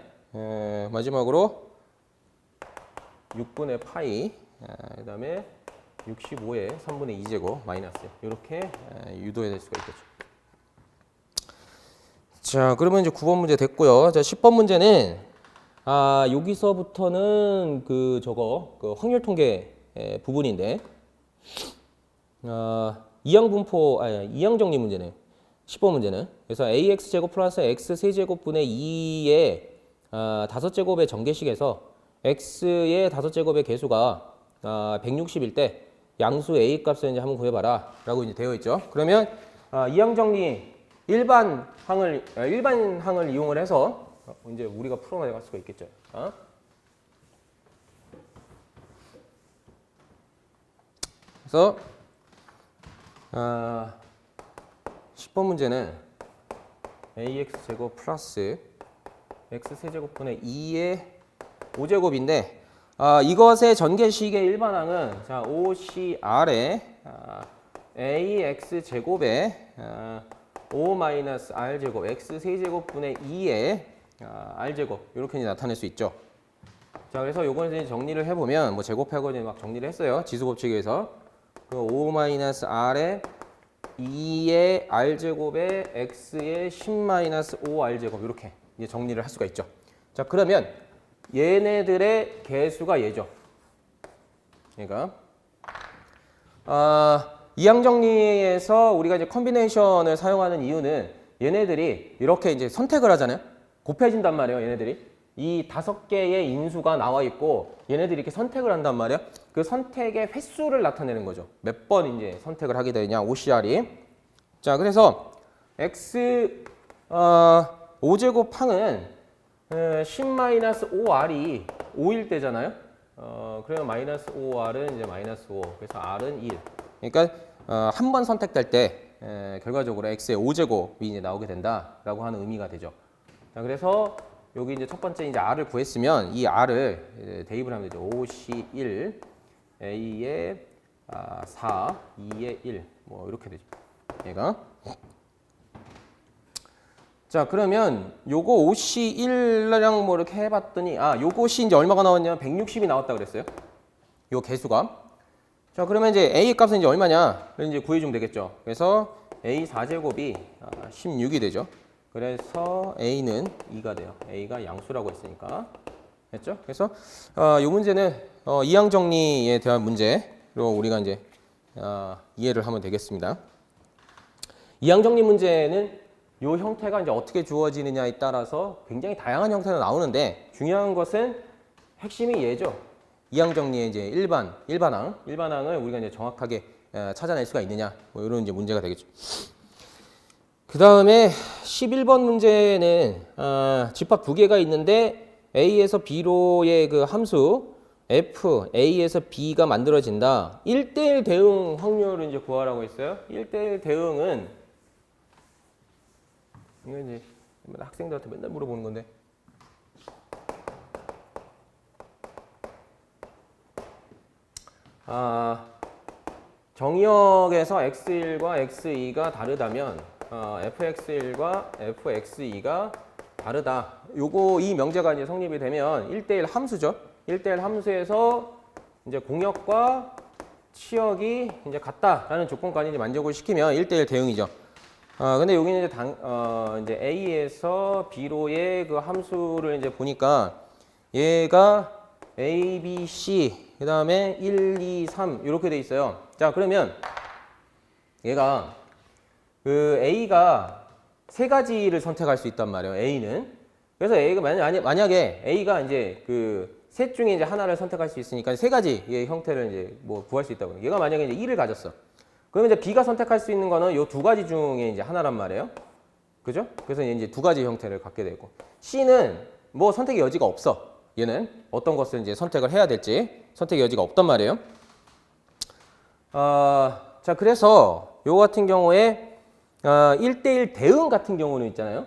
마지막으로 6분의 파이 그다음에 65의 3분의 2제곱 마이너스 이렇게 유도해낼 수가 있겠죠. 자, 그러면 이제 9번 문제 됐고요. 자, 10번 문제는 여기서부터는 그 확률 통계 부분인데 이항 분포 이항 정리 문제네요. 10번 문제는. 그래서 ax 제곱 플러스 x 세제곱분의 2의 5제곱의 전개식에서 x의 5제곱의 개수가 160일 때 양수 a 값을 이제 한번 구해봐라 라고 이제 되어 있죠. 그러면 이항 정리 일반항을 이용을 해서 이제 우리가 풀어나갈 수가 있겠죠. 그래서 10번 문제는 ax 제곱 플러스 x 세제곱분의 2의 5제곱인데 이것의 전개식의 일반항은 자, OCR의 AX 제곱에 5-R 제곱 X 세제곱분의 2의 R 제곱 이렇게 이제 나타낼 수 있죠. 자, 그래서 요거는 이제 정리를 해보면 뭐 제곱하고 이제 막 정리를 했어요. 지수법칙에서 그 5-R의 2의 R 제곱에 X의 10-5R 제곱 이렇게 이제 정리를 할 수가 있죠. 자, 그러면 얘네들의 개수가 얘죠. 그러니까 이항 정리에서 우리가 이제 컨비네이션을 사용하는 이유는 얘네들이 이렇게 이제 선택을 하잖아요. 곱해진단 말이에요, 얘네들이. 이 5개의 인수가 나와 있고 얘네들이 이렇게 선택을 한단 말이에요. 그 선택의 횟수를 나타내는 거죠. 몇 번 이제 선택을 하게 되냐, OCR이. 자, 그래서 X 5제곱항은 10-5r이 5일 때잖아요. 그러면 마이너스 5r은 이제 마이너스 5. 그래서 r은 1. 그러니까 한 번 선택될 때 결과적으로 x의 5제곱이 이제 나오게 된다라고 하는 의미가 되죠. 자, 그래서 여기 이제 첫 번째 이제 r을 구했으면 이 r을 대입을 하면 되죠. 5c1 a의 4, 2에 1. 뭐 이렇게 되죠. 얘가. 자, 그러면 요거 OC 1랑 뭐 이렇게 해봤더니 요것이 이제 얼마가 나왔냐? 160이 나왔다 그랬어요. 요 개수가. 자, 그러면 이제 A 값은 이제 얼마냐? 이제 구해주면 되겠죠. 그래서 A 4제곱이 16이 되죠. 그래서 A는 2가 돼요. A가 양수라고 했으니까. 됐죠? 그래서 이 문제는 이항 정리에 대한 문제로 우리가 이제 이해를 하면 되겠습니다. 이항 정리 문제는 이 형태가 이제 어떻게 주어지느냐에 따라서 굉장히 다양한 형태가 나오는데 중요한 것은 핵심이 얘죠. 이항 정리의 이제 일반항을 우리가 이제 정확하게 찾아낼 수가 있느냐, 뭐 이런 이제 문제가 되겠죠. 그 다음에 11번 문제는 집합 두 개가 있는데 A에서 B로의 그 함수 F, A에서 B가 만들어진다. 1대1 대응 확률을 이제 구하라고 했어요. 1대1 대응은 이거 이제 학생들한테 맨날 물어보는 건데. 정의역에서 x1과 x2가 다르다면 fx1과 fx2가 다르다. 요거 이 명제가 이제 성립이 되면 1대1 함수죠. 1대1 함수에서 이제 공역과 치역이 이제 같다라는 조건까지 이제 만족을 시키면 1대1 대응이죠. 근데 여기는 이제 이제 A에서 B로의 그 함수를 이제 보니까 얘가 A, B, C 그 다음에 1, 2, 3 이렇게 돼 있어요. 자, 그러면 얘가 그 A가 세 가지를 선택할 수 있단 말이에요. A는. 그래서 A가 만약에 A가 이제 그 셋 중에 이제 하나를 선택할 수 있으니까 세 가지의 형태를 이제 뭐 구할 수 있다고. 얘가 만약에 이제 1을 가졌어. 그러면 이제 B가 선택할 수 있는 거는 요 두 가지 중에 이제 하나란 말이에요. 그죠? 그래서 이제 두 가지 형태를 갖게 되고. C는 뭐 선택의 여지가 없어. 얘는 어떤 것을 이제 선택을 해야 될지 선택의 여지가 없단 말이에요. 자, 그래서 요 같은 경우에 1대1 대응 같은 경우는 있잖아요.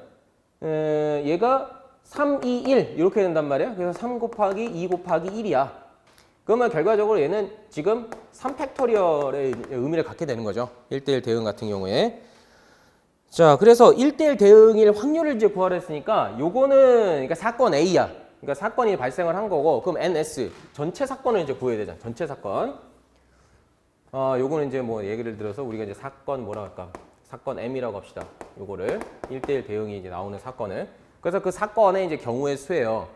얘가 3, 2, 1 이렇게 된단 말이에요. 그래서 3 곱하기 2 곱하기 1이야. 그러면 결과적으로 얘는 지금 3팩토리얼의 의미를 갖게 되는 거죠. 1대1 대응 같은 경우에. 자, 그래서 1대1 대응일 확률을 이제 구하라 했으니까 요거는 그러니까 사건 A야. 그러니까 사건이 발생을 한 거고, 그럼 NS 전체 사건을 이제 구해야 되잖아. 전체 사건. 요거는 이제 뭐 얘기를 들어서 우리가 이제 사건 뭐라 할까? 사건 M이라고 합시다. 요거를 1대1 대응이 이제 나오는 사건을. 그래서 그 사건의 이제 경우의 수예요.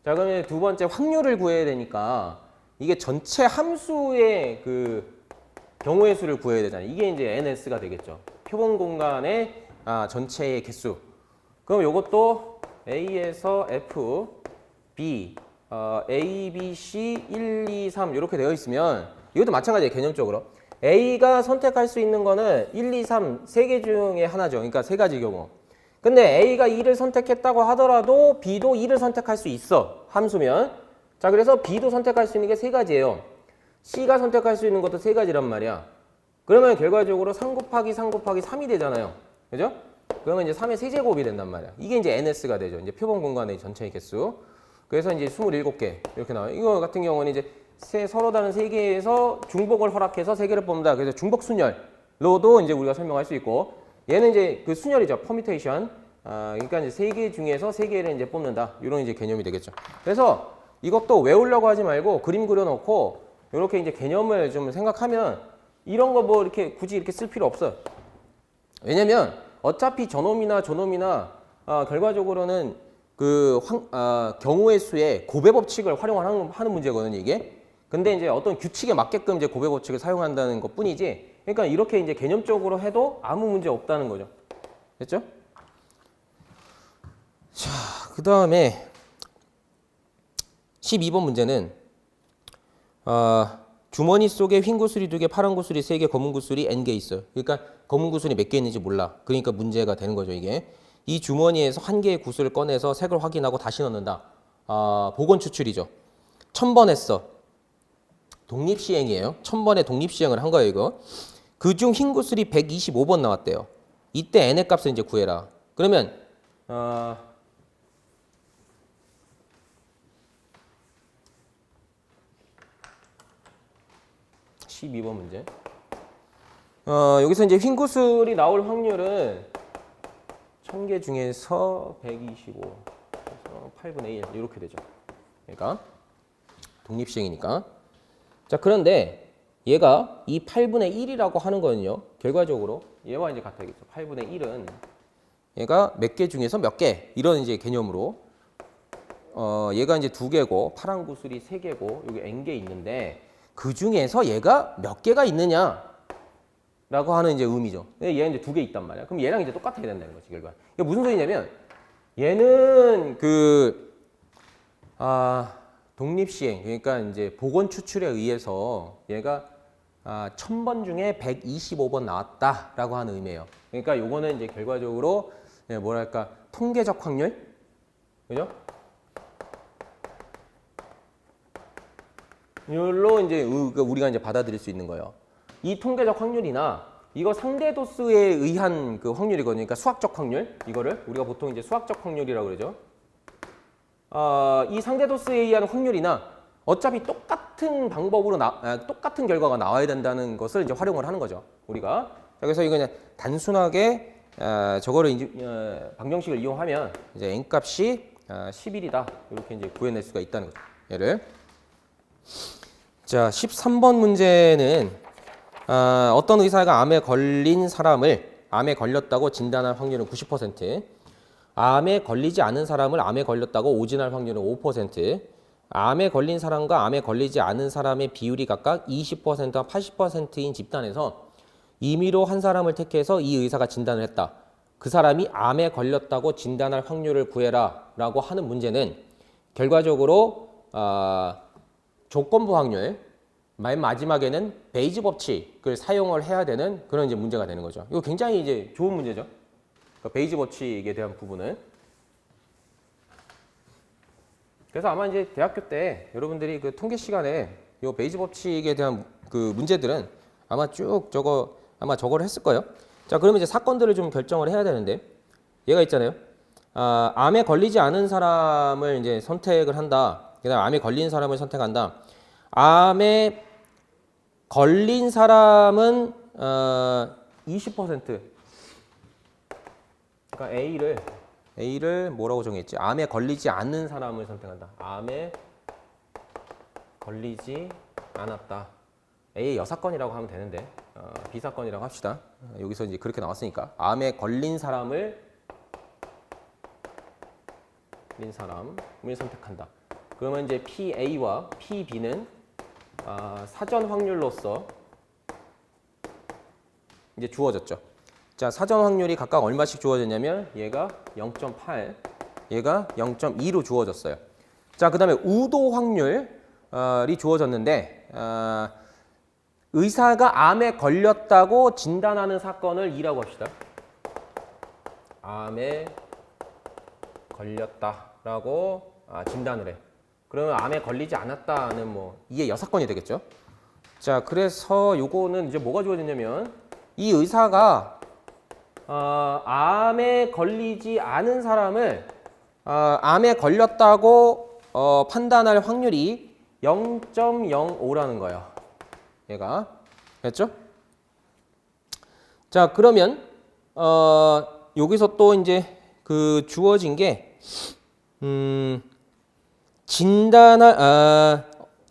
자, 그러면 두 번째 확률을 구해야 되니까 이게 전체 함수의 그 경우의 수를 구해야 되잖아요. 이게 이제 NS가 되겠죠. 표본 공간의 전체의 개수. 그럼 요것도 A에서 F, B, A, B, C, 1, 2, 3 이렇게 되어 있으면 이것도 마찬가지예요. 개념적으로. A가 선택할 수 있는 거는 1, 2, 3 세 개 중에 하나죠. 그러니까 세 가지 경우. 근데 A가 2를 선택했다고 하더라도 B도 2를 선택할 수 있어. 함수면. 자, 그래서 B도 선택할 수 있는 게 세 가지예요. C가 선택할 수 있는 것도 세 가지란 말이야. 그러면 결과적으로 3 곱하기 3 곱하기 3이 되잖아요. 그죠? 그러면 이제 3의 세제곱이 된단 말이야. 이게 이제 NS가 되죠. 이제 표본 공간의 전체의 개수. 그래서 이제 27개 이렇게 나와요. 이거 같은 경우는 이제 서로 다른 세 개에서 중복을 허락해서 세 개를 뽑는다. 그래서 중복 순열로도 이제 우리가 설명할 수 있고, 얘는 이제 그 순열이죠. 퍼뮤테이션. 그러니까 이제 세 개 중에서 세 개를 이제 뽑는다. 이런 이제 개념이 되겠죠. 그래서 이것도 외우려고 하지 말고 그림 그려놓고 이렇게 이제 개념을 좀 생각하면 이런 거 뭐 이렇게 굳이 이렇게 쓸 필요 없어요. 왜냐면 어차피 저놈이나 결과적으로는 그 경우의 수의 고배 법칙을 활용하는 문제거든요, 이게. 근데 이제 어떤 규칙에 맞게끔 이제 고배 법칙을 사용한다는 것 뿐이지. 그러니까 이렇게 이제 개념적으로 해도 아무 문제 없다는 거죠. 됐죠? 자, 그 다음에 12번 문제는 주머니 속에 흰 구슬이 2개, 파란 구슬이 3개, 검은 구슬이 N개 있어요. 그러니까 검은 구슬이 몇 개 있는지 몰라. 그러니까 문제가 되는 거죠, 이게. 이 주머니에서 한 개의 구슬을 꺼내서 색을 확인하고 다시 넣는다. 복원 추출이죠. 1000번 했어. 독립시행이에요. 1000번의 독립시행을 한 거예요, 이거. 그중 흰 구슬이 125번 나왔대요. 이때 N의 값을 이제 구해라. 그러면 12번 문제. 여기서 이제 흰구슬이 나올 확률은 1000개 중에서 125. 그래서 8분의 1 이렇게 되죠. 그러니까 독립시행이니까. 자, 그런데 얘가 이 8분의 1이라고 하는 거는요. 결과적으로 얘와 이제 같아야겠죠. 8분의 1은 얘가 몇 개 중에서 몇 개 이런 이제 개념으로 얘가 이제 2개고 파란 구슬이 3개고 여기 n개 있는데 그 중에서 얘가 몇 개가 있느냐라고 하는 이제 의미죠. 얘가 이제 2개 있단 말이야. 그럼 얘랑 이제 똑같아야 된다는 거지 결과. 이게 무슨 소리냐면 얘는 독립시행 그러니까 이제 보건 추출에 의해서 얘가 1000번 중에 125번 나왔다라고 하는 의미예요. 그러니까 요거는 이제 결과적으로 뭐랄까 통계적 확률, 그죠? 이걸로 이제 우리가 이제 받아들일 수 있는 거예요. 이 통계적 확률이나 이거 상대 도수에 의한 그 확률이거든요. 그러니까 수학적 확률 이거를 우리가 보통 이제 수학적 확률이라고 그러죠. 이 상대 도수에 의한 확률이나 어차피 똑같은 방법으로 똑같은 결과가 나와야 된다는 것을 이제 활용을 하는 거죠. 우리가. 자, 그래서 이거 그냥 단순하게 저거를 이제 방정식을 이용하면 이제 n 값이 11이다 이렇게 이제 구해낼 수가 있다는 거죠. 얘를. 자, 13번 문제는 어떤 의사가 암에 걸렸다고 진단할 확률은 90%, 암에 걸리지 않은 사람을 암에 걸렸다고 오진할 확률은 5%, 암에 걸린 사람과 암에 걸리지 않은 사람의 비율이 각각 20%와 80%인 집단에서 임의로 한 사람을 택해서 이 의사가 진단을 했다. 그 사람이 암에 걸렸다고 진단할 확률을 구해라 라고 하는 문제는 결과적으로 조건부 확률, 맨 마지막에는 베이지 법칙을 사용을 해야 되는 그런 이제 문제가 되는 거죠. 이거 굉장히 이제 좋은 문제죠. 그러니까 베이지 법칙에 대한 부분은. 그래서 아마 이제 대학교 때 여러분들이 그 통계 시간에 이 베이지 법칙에 대한 그 문제들은 아마 쭉 저거를 했을 거예요. 자, 그러면 이제 사건들을 좀 결정을 해야 되는데 얘가 있잖아요. 암에 걸리지 않은 사람을 이제 선택을 한다. 그다음에 암에 걸린 사람을 선택한다. 암에 걸린 사람은 20%. 그러니까 A를 뭐라고 정했지? 암에 걸리지 않는 사람을 선택한다. 암에 걸리지 않았다. A 여사건이라고 하면 되는데 B사건이라고 합시다. 여기서 이제 그렇게 나왔으니까 암에 걸린 사람을 선택한다. 그러면 이제 PA와 PB는 사전 확률로서 이제 주어졌죠. 자, 사전 확률이 각각 얼마씩 주어졌냐면 얘가 0.8, 얘가 0.2로 주어졌어요. 자, 그 다음에 우도 확률이 주어졌는데 의사가 암에 걸렸다고 진단하는 사건을 2라고 합시다. 암에 걸렸다라고 진단을 해. 그러면 암에 걸리지 않았다는 뭐 2의 여사건이 되겠죠. 자, 그래서 요거는 이제 뭐가 주어졌냐면 이 의사가 암에 걸리지 않은 사람을 암에 걸렸다고 판단할 확률이 0.05라는 거예요. 얘가 됐죠? 자, 그러면 여기서 또 이제 그 주어진 게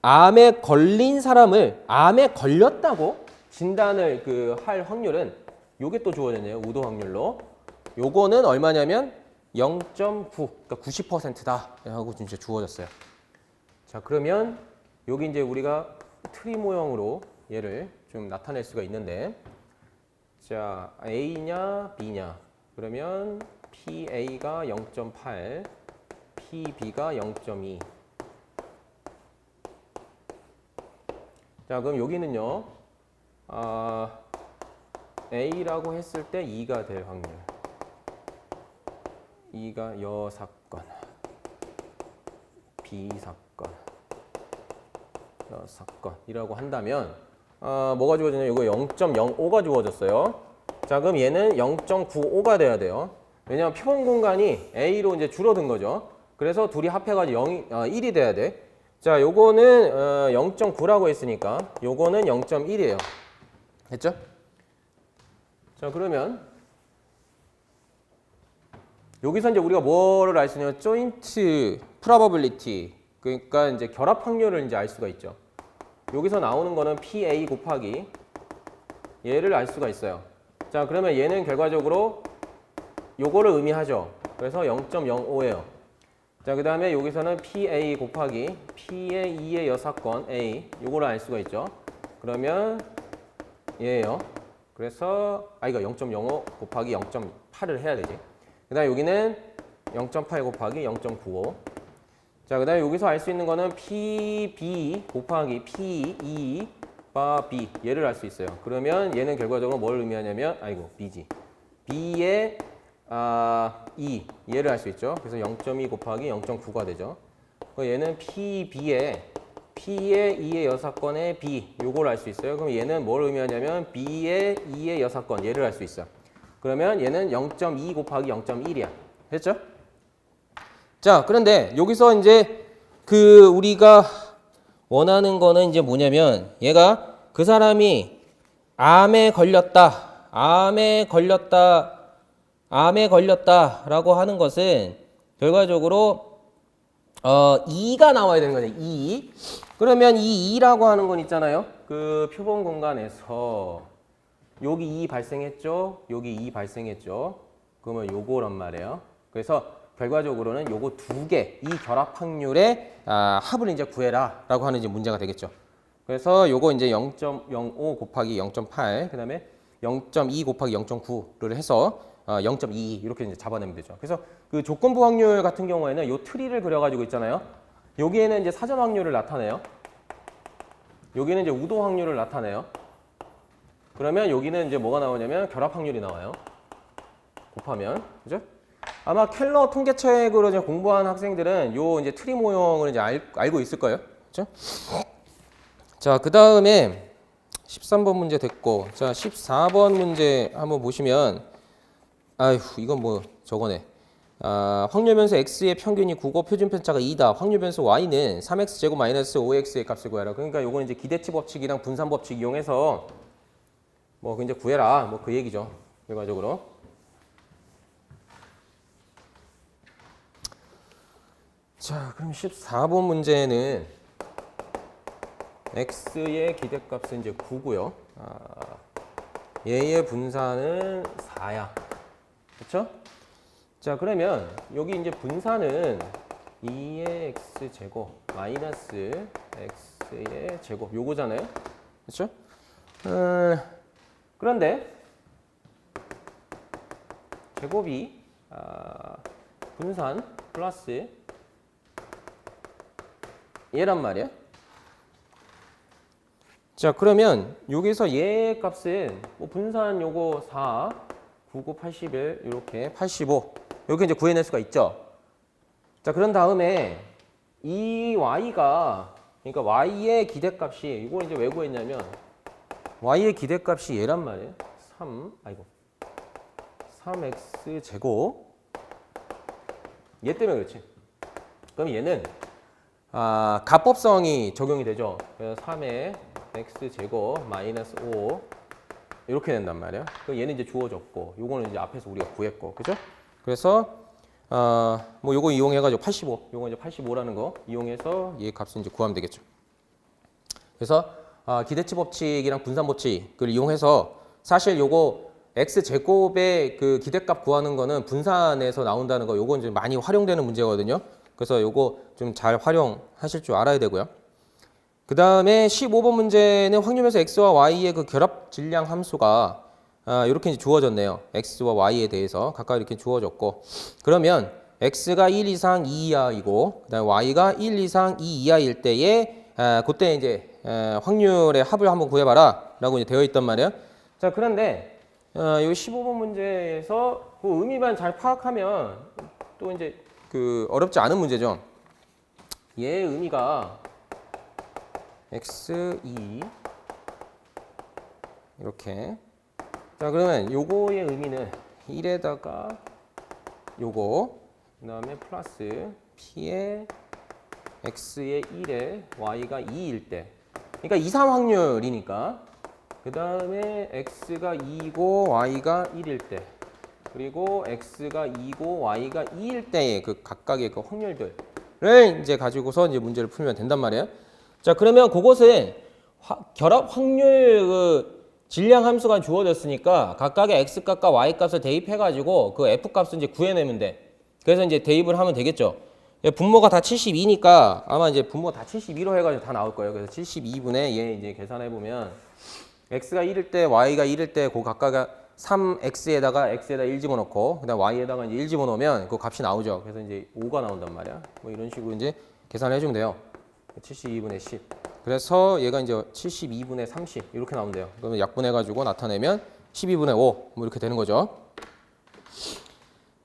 암에 걸린 사람을 암에 걸렸다고 진단을 할 확률은 요게 또 주어졌네요. 우도 확률로. 요거는 얼마냐면 0.9, 그러니까 90%다 하고 진짜 주어졌어요. 자, 그러면 여기 이제 우리가 트리 모형으로 얘를 좀 나타낼 수가 있는데, 자, A냐 B냐? 그러면 PA가 0.8, PB가 0.2. 자, 그럼 여기는요. A라고 했을 때 2가 될 확률. 2가 여사건, B사건, 여사건이라고 한다면 뭐가 주어지냐? 이거 0.05가 주어졌어요. 자, 그럼 얘는 0.95가 돼야 돼요. 왜냐하면 표본 공간이 A로 이제 줄어든 거죠. 그래서 둘이 합해가지고 1이 돼야 돼. 자, 요거는 0.9라고 했으니까 요거는 0.1이에요. 됐죠? 자, 그러면 여기서 이제 우리가 뭐를 알 수 있냐면 joint probability, 그러니까 이제 결합 확률을 이제 알 수가 있죠. 여기서 나오는 거는 PA 곱하기 얘를 알 수가 있어요. 자, 그러면 얘는 결과적으로 요거를 의미하죠. 그래서 0.05예요. 자, 그 다음에 여기서는 PA 곱하기 P의 2의 여사건 A, 요거를 알 수가 있죠. 그러면 얘예요. 그래서 이거 0.05 곱하기 0.8을 해야 되지. 그 다음에 여기는 0.8 곱하기 0.95. 자, 그 다음에 여기서 알 수 있는 거는 PB 곱하기 P2 바 B, 얘를 알 수 있어요. 그러면 얘는 결과적으로 뭘 의미하냐면 B지. B의 2, 얘를 알 수 있죠. 그래서 0.2 곱하기 0.9가 되죠. 얘는 PB의 P의 2의 여사건의 B, 요걸 알 수 있어요. 그럼 얘는 뭘 의미하냐면 B의 2의 여사건, 얘를 알 수 있어요. 그러면 얘는 0.2 곱하기 0.1이야. 됐죠? 자, 그런데 여기서 이제 우리가 원하는 거는 이제 뭐냐면 얘가 그 사람이 암에 걸렸다라고 하는 것은 결과적으로 2가 나와야 되는 거죠. 2. 그러면 이 2라고 하는 건 있잖아요. 그 표본 공간에서 여기 2 발생했죠. 여기 2 발생했죠. 그러면 요거란 말이에요. 그래서 결과적으로는 요거 두 개, 이 결합 확률의 합을 이제 구해라 라고 하는 이제 문제가 되겠죠. 그래서 요거 이제 0.05 곱하기 0.8, 그 다음에 0.2 곱하기 0.9를 해서 0.22 이렇게 이제 잡아내면 되죠. 그래서 그 조건부 확률 같은 경우에는 요 트리를 그려가지고 있잖아요. 여기에는 이제 사전 확률을 나타내요. 여기는 이제 우도 확률을 나타내요. 그러면 여기는 이제 뭐가 나오냐면 결합 확률이 나와요. 곱하면, 그죠? 아마 켈러 통계책으로 이제 공부한 학생들은 요 이제 트리 모형을 이제 알고 있을 거예요. 그죠? 자, 그 다음에 13번 문제 됐고, 자, 14번 문제 한번 보시면, 이건 뭐 저거네. 확률 변수 x의 평균이 9고 표준 편차가 2다. 확률 변수 y는 3x 제곱 마이너스 5x의 값을 구해라. 그러니까 요건 이제 기대치 법칙이랑 분산 법칙 이용해서 뭐 이제 구해라. 뭐 그 얘기죠. 결과적으로. 자, 그럼 14번 문제는 x의 기대값은 이제 9고요. 얘의 분산은 4야. 그렇죠? 자, 그러면 여기 이제 분산은 2의 x 제곱 마이너스 x의 제곱 요거잖아요. 그렇죠? 그런데 제곱이 분산 플러스 얘란 말이야. 자, 그러면 여기서 얘 값은 뭐 분산 요거 4, 99, 81 이렇게 85 이렇게 이제 구해낼 수가 있죠. 자, 그런 다음에 이 y가 그러니까 y의 기대값이 이걸 이제 왜 구했냐면 y의 기대값이 얘란 말이에요. 3x 제곱 얘 때문에 그렇지. 그럼 얘는 가법성이 적용이 되죠. 그래서 3의 x 제곱 마이너스 5 이렇게 된단 말이에요. 그럼 얘는 이제 주어졌고, 요거는 이제 앞에서 우리가 구했고, 그죠? 그래서 뭐 요거 이용해가지고 85, 요거 이제 85라는 거 이용해서 얘 값을 이제 구하면 되겠죠. 그래서 기대치 법칙이랑 분산 법칙을 이용해서 사실 요거 x 제곱의 그 기대값 구하는 거는 분산에서 나온다는 거, 요거 이제 많이 활용되는 문제거든요. 그래서 요거 좀 잘 활용하실 줄 알아야 되고요. 그 다음에 15번 문제는 확률변수 x와 y의 그 결합 질량 함수가 이렇게 이제 주어졌네요. x와 y에 대해서 각각 이렇게 주어졌고, 그러면 x가 1 이상 2 이하이고, 그다음에 y가 1 이상 2 이하일 때에 그때 이제 확률의 합을 한번 구해봐라라고 이제 되어 있단 말이에요. 자, 그런데 이 15번 문제에서 그 의미만 잘 파악하면 또 이제 그 어렵지 않은 문제죠. 얘의 의미가 x2 이렇게. 자, 그러면 요거의 의미는 1에다가 요거, 그 다음에 플러스 p의 x의 1에 y가 2일 때, 그러니까 2, 3 확률이니까, 그 다음에 x가 2고 y가 1일 때, 그리고 x가 2고 y가 2일 때의 그 각각의 그 확률들을 이제 가지고서 이제 문제를 풀면 된단 말이에요. 자, 그러면 그것은 결합 확률 그 질량 함수가 주어졌으니까 각각의 x 값과 y 값을 대입해가지고 그 f 값을 이제 구해내면 돼. 그래서 이제 대입을 하면 되겠죠. 분모가 다 72니까 아마 이제 분모가 다 72로 해가지고 다 나올 거예요. 그래서 72분의 얘 이제 계산해 보면 x가 1일 때, y가 1일 때, 그 각각 3x에다가 x에다 1 집어넣고, 그 다음 y에다가 이제 1 집어넣으면 그 값이 나오죠. 그래서 이제 5가 나온단 말이야. 뭐 이런 식으로 이제 계산을 해주면 돼요. 72분의 10. 그래서 얘가 이제 72분의 30 이렇게 나오면 돼요. 그러면 약분해가지고 나타내면 12분의 5 뭐 이렇게 되는 거죠.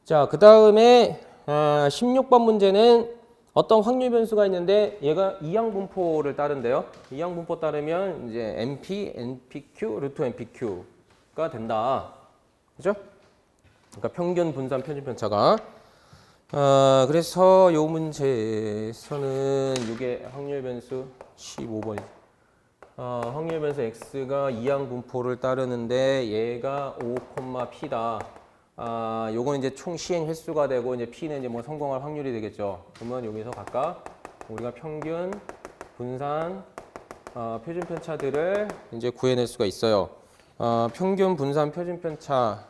자, 그 다음에 16번 문제는 어떤 확률 변수가 있는데 얘가 이항분포를 따른대요. 이항분포 따르면 이제 NP, NPQ, 루트 NPQ가 된다. 그죠? 그러니까 평균, 분산, 표준 편차가. 그래서 요 문제에서는 이게 확률 변수 15번. 확률 변수 x가 이항분포를 따르는데 얘가 5,p다. 요건 이제 총 시행 횟수가 되고 이제 p는 이제 뭐 성공할 확률이 되겠죠. 그러면 여기서 각각 우리가 평균, 분산, 표준 편차들을 이제 구해낼 수가 있어요. 평균, 분산, 표준 편차를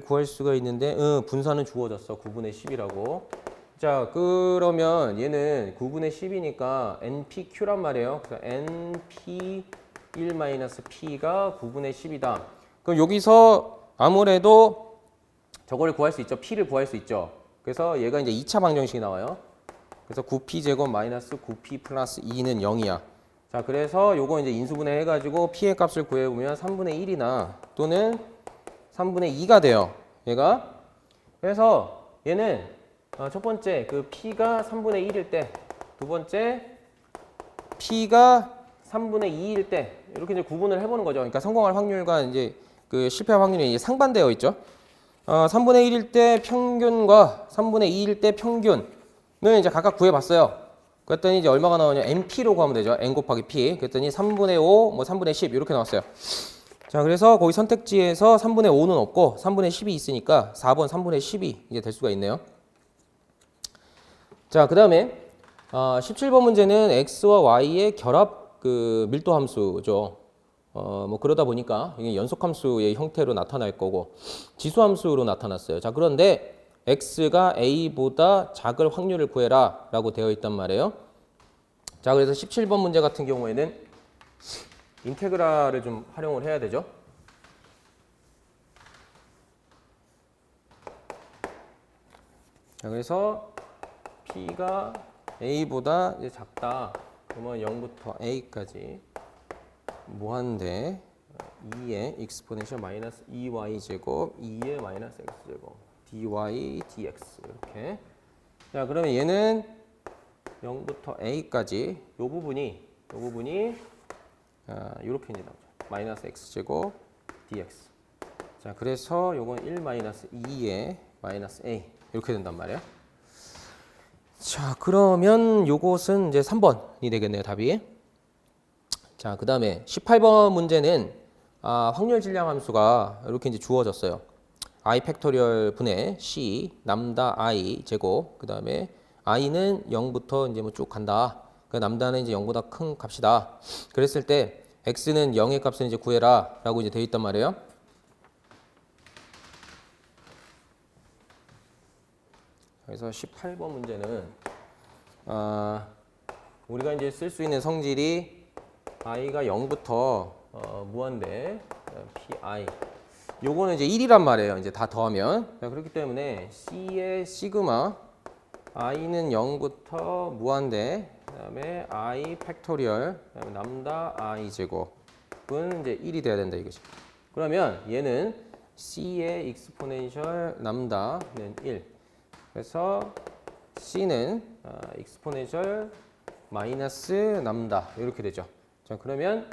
구할 수가 있는데, 분산은 주어졌어. 9분의 10이라고. 자, 그러면 얘는 9분의 10이니까 NPQ란 말이에요. 그래서 NP1-P가 9분의 10이다. 그럼 여기서 아무래도 저걸 구할 수 있죠. P를 구할 수 있죠. 그래서 얘가 이제 2차 방정식이 나와요. 그래서 9P 제곱 마이너스 9P 플러스 2는 0이야. 자, 그래서 요거 이제 인수분해 해가지고 P의 값을 구해보면 3분의 1이나 또는 3분의 2가 돼요. 얘가. 그래서 얘는 첫 번째 그 P가 3분의 1일 때, 두 번째 P가 3분의 2일 때 이렇게 이제 구분을 해보는 거죠. 그러니까 성공할 확률과 이제 그 실패할 확률이 이제 상반되어 있죠. 3분의 1일 때 평균과 3분의 2일 때 평균을 이제 각각 구해봤어요. 그랬더니 이제 얼마가 나오냐? NP로 구하면 되죠. N 곱하기 P. 그랬더니 3분의 5, 뭐 3분의 10 이렇게 나왔어요. 자, 그래서 거기 선택지에서 3분의 5는 없고 3분의 10이 있으니까 4번 3분의 10이 이제 될 수가 있네요. 자, 그 다음에 17번 문제는 x와 y의 결합 그 밀도 함수죠. 뭐 그러다 보니까 이게 연속 함수의 형태로 나타날 거고 지수 함수로 나타났어요. 자, 그런데 x가 a보다 작을 확률을 구해라 라고 되어 있단 말이에요. 자, 그래서 17번 문제 같은 경우에는 인테그랄을 좀 활용을 해야 되죠. 자, 그래서 P가 A보다 이제 작다. 그러면 0부터 A까지 무한대 2의 익스포넨셜 마이너스 2y 제곱 2의 마이너스 x 제곱 dy dx 이렇게. 자, 그러면 얘는 0부터 A까지 요 부분이 이렇게 이제 나오죠. 마이너스 x 제곱 dx. 자, 그래서 요건 1 마이너스 2의 마이너스 a 이렇게 된단 말이에요. 자, 그러면 요것은 이제 3번이 되겠네요, 답이. 자, 그 다음에 18번 문제는 확률 질량 함수가 이렇게 이제 주어졌어요. i 팩토리얼 분의 c 람다 i 제곱. 그 다음에 i는 0부터 이제 뭐 쭉 간다. 그 람다는 이제 0보다 큰 값이다. 그랬을 때 x는 0의 값을 이제 구해라라고 이제 되어 있단 말이에요. 그래서 18번 문제는 우리가 이제 쓸 수 있는 성질이 i가 0부터 무한대 pi. 요거는 이제 1이란 말이에요. 이제 다 더하면. 자, 그렇기 때문에 c의 시그마 i는 0부터 무한대 그다음에 i 팩토리얼 그다음에 람다 i 제곱은 이제 1이 돼야 된다 이거지. 그러면 얘는 c의 익스포넨셜 람다는 1. 그래서 c는 익스포넨셜 마이너스 람다 이렇게 되죠. 자, 그러면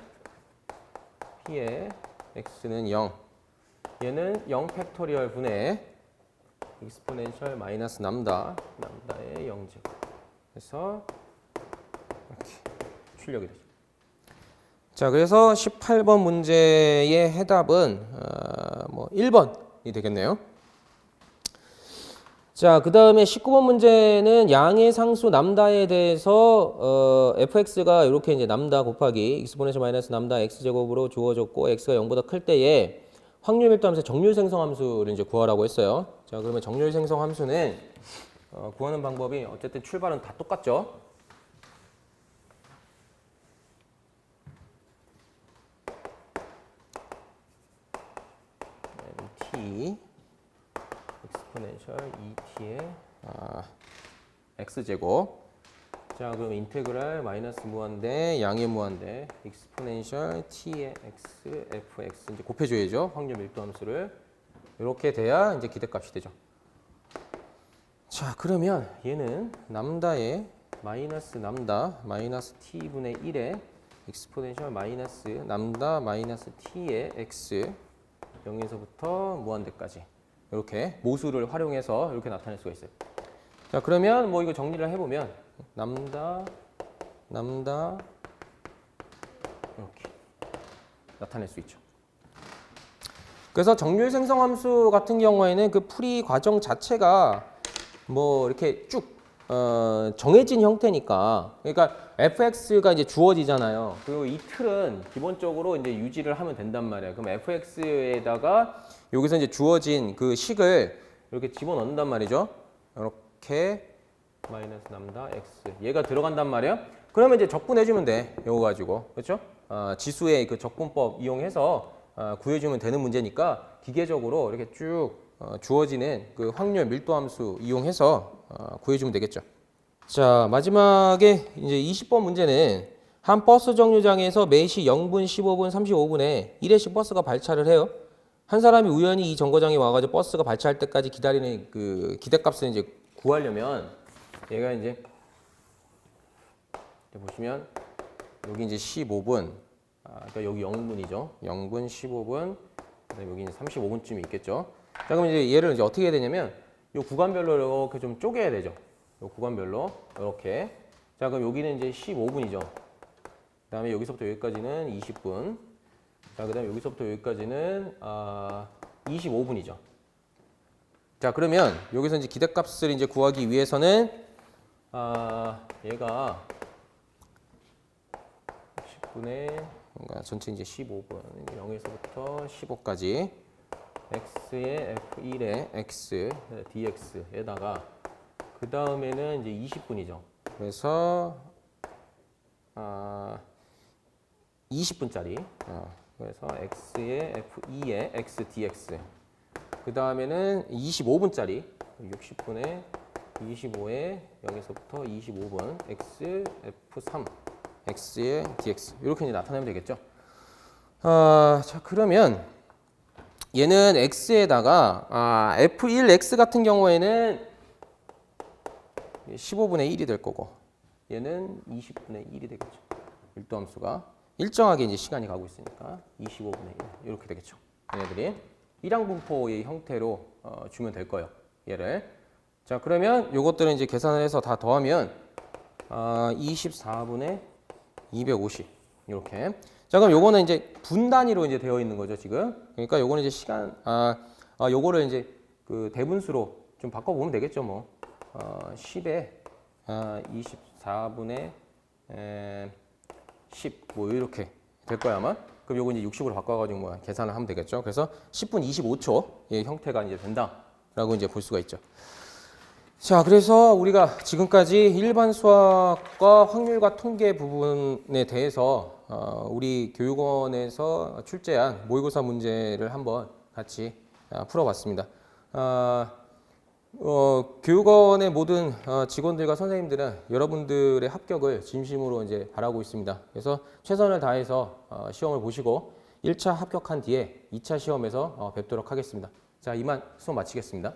p의 x는 0. 얘는 0 팩토리얼 분의 익스포넨셜 마이너스 람다의 0제곱. 그래서 이렇게 출력이 되죠. 자, 그래서 18번 문제의 해답은 뭐 1번이 되겠네요. 자, 그 다음에 19번 문제는 양의 상수 남다에 대해서 fx가 이렇게 이제 남다 곱하기 익스포넨셜 마이너스 남다 x제곱으로 주어졌고 x가 0보다 클 때에 확률 밀도함수의 정률 생성 함수를 이제 구하라고 했어요. 자, 그러면 정률 생성 함수는 구하는 방법이 어쨌든 출발은 다 똑같죠. t 익스포넨셜 2t의 x제곱. 자, 그럼 인테그랄 마이너스 무한대 양의 무한대 익스포넨셜 t의 x fx 이제 곱해줘야죠. 확률 밀도 함수를. 이렇게 돼야 이제 기대값이 되죠. 자, 그러면 얘는 남다의 마이너스 남다 마이너스 t분의 1의 익스포넨셜 마이너스 남다 마이너스 t의 x 0에서부터 무한대까지 이렇게 모수를 활용해서 이렇게 나타낼 수가 있어요. 자, 그러면 뭐 이거 정리를 해보면 남다 이렇게 나타낼 수 있죠. 그래서 정률 생성 함수 같은 경우에는 그 풀이 과정 자체가 뭐 이렇게 쭉 정해진 형태니까, 그러니까 fx가 이제 주어지잖아요. 그리고 이 틀은 기본적으로 이제 유지를 하면 된단 말이에요. 그럼 fx에다가 여기서 이제 주어진 그 식을 이렇게 집어넣는단 말이죠. 이렇게 마이너스 남다 x 얘가 들어간단 말이에요. 그러면 이제 적분해주면 돼. 이거 가지고 그렇죠? 지수의 그 적분법 이용해서 구해주면 되는 문제니까 기계적으로 이렇게 쭉 주어지는 그 확률 밀도함수 이용해서 구해주면 되겠죠. 자, 마지막에 이제 20번 문제는 한 버스 정류장에서 매시 0분, 15분, 35분에 1회씩 버스가 발차를 해요. 한 사람이 우연히 이 정거장에 와가지고 버스가 발차할 때까지 기다리는 그 기대값을 이제 구하려면 얘가 이제 보시면 여기 이제 15분, 그러니까 여기 0분이죠. 0분, 15분, 그다음에 여기 이제 35분쯤이 있겠죠. 자, 그럼 이제 얘를 이제 어떻게 해야 되냐면 이 구간별로 이렇게 좀 쪼개야 되죠. 이 구간별로 이렇게. 자, 그럼 여기는 이제 15분이죠. 그다음에 여기서부터 여기까지는 20분. 자, 그다음에 여기서부터 여기까지는 25분이죠. 자, 그러면 여기서 이제 기대값을 이제 구하기 위해서는 얘가 10분의 그러니까 전체 이제 15분 0에서부터 15까지 x의 f1의 x dx에다가 그 다음에는 이제 20분이죠. 그래서 20분짜리 그래서 x의 f2의 x dx 그 다음에는 25분짜리 60분의 25의 0에서부터 25분 x f3 x의 dx 이렇게 이제 나타내면 되겠죠. 자, 그러면 얘는 x에다가 f1x 같은 경우에는 15분의 1이 될 거고 얘는 20분의 1이 되겠죠. 밀도함수가 일정하게 이제 시간이 가고 있으니까 25분의 1 이렇게 되겠죠. 얘네들이 일항분포의 형태로 주면 될 거예요. 얘를. 자, 그러면 요것들은 이제 계산을 해서 다 더하면 24분의 250 이렇게. 자, 그럼 요거는 이제 분 단위로 이제 되어 있는 거죠, 지금. 그러니까 요거는 이제 시간 요거를 이제 그 대분수로 좀 바꿔 보면 되겠죠, 뭐. 10에 24분의 10 뭐 이렇게 될 거야, 아마. 그럼 요거 이제 60으로 바꿔 가지고 뭐 계산을 하면 되겠죠. 그래서 10분 25초의 형태가 이제 된다라고 이제 볼 수가 있죠. 자, 그래서 우리가 지금까지 일반 수학과 확률과 통계 부분에 대해서 우리 교육원에서 출제한 모의고사 문제를 한번 같이 풀어봤습니다. 교육원의 모든 직원들과 선생님들은 여러분들의 합격을 진심으로 이제 바라고 있습니다. 그래서 최선을 다해서 시험을 보시고 1차 합격한 뒤에 2차 시험에서 뵙도록 하겠습니다. 자, 이만 수업 마치겠습니다.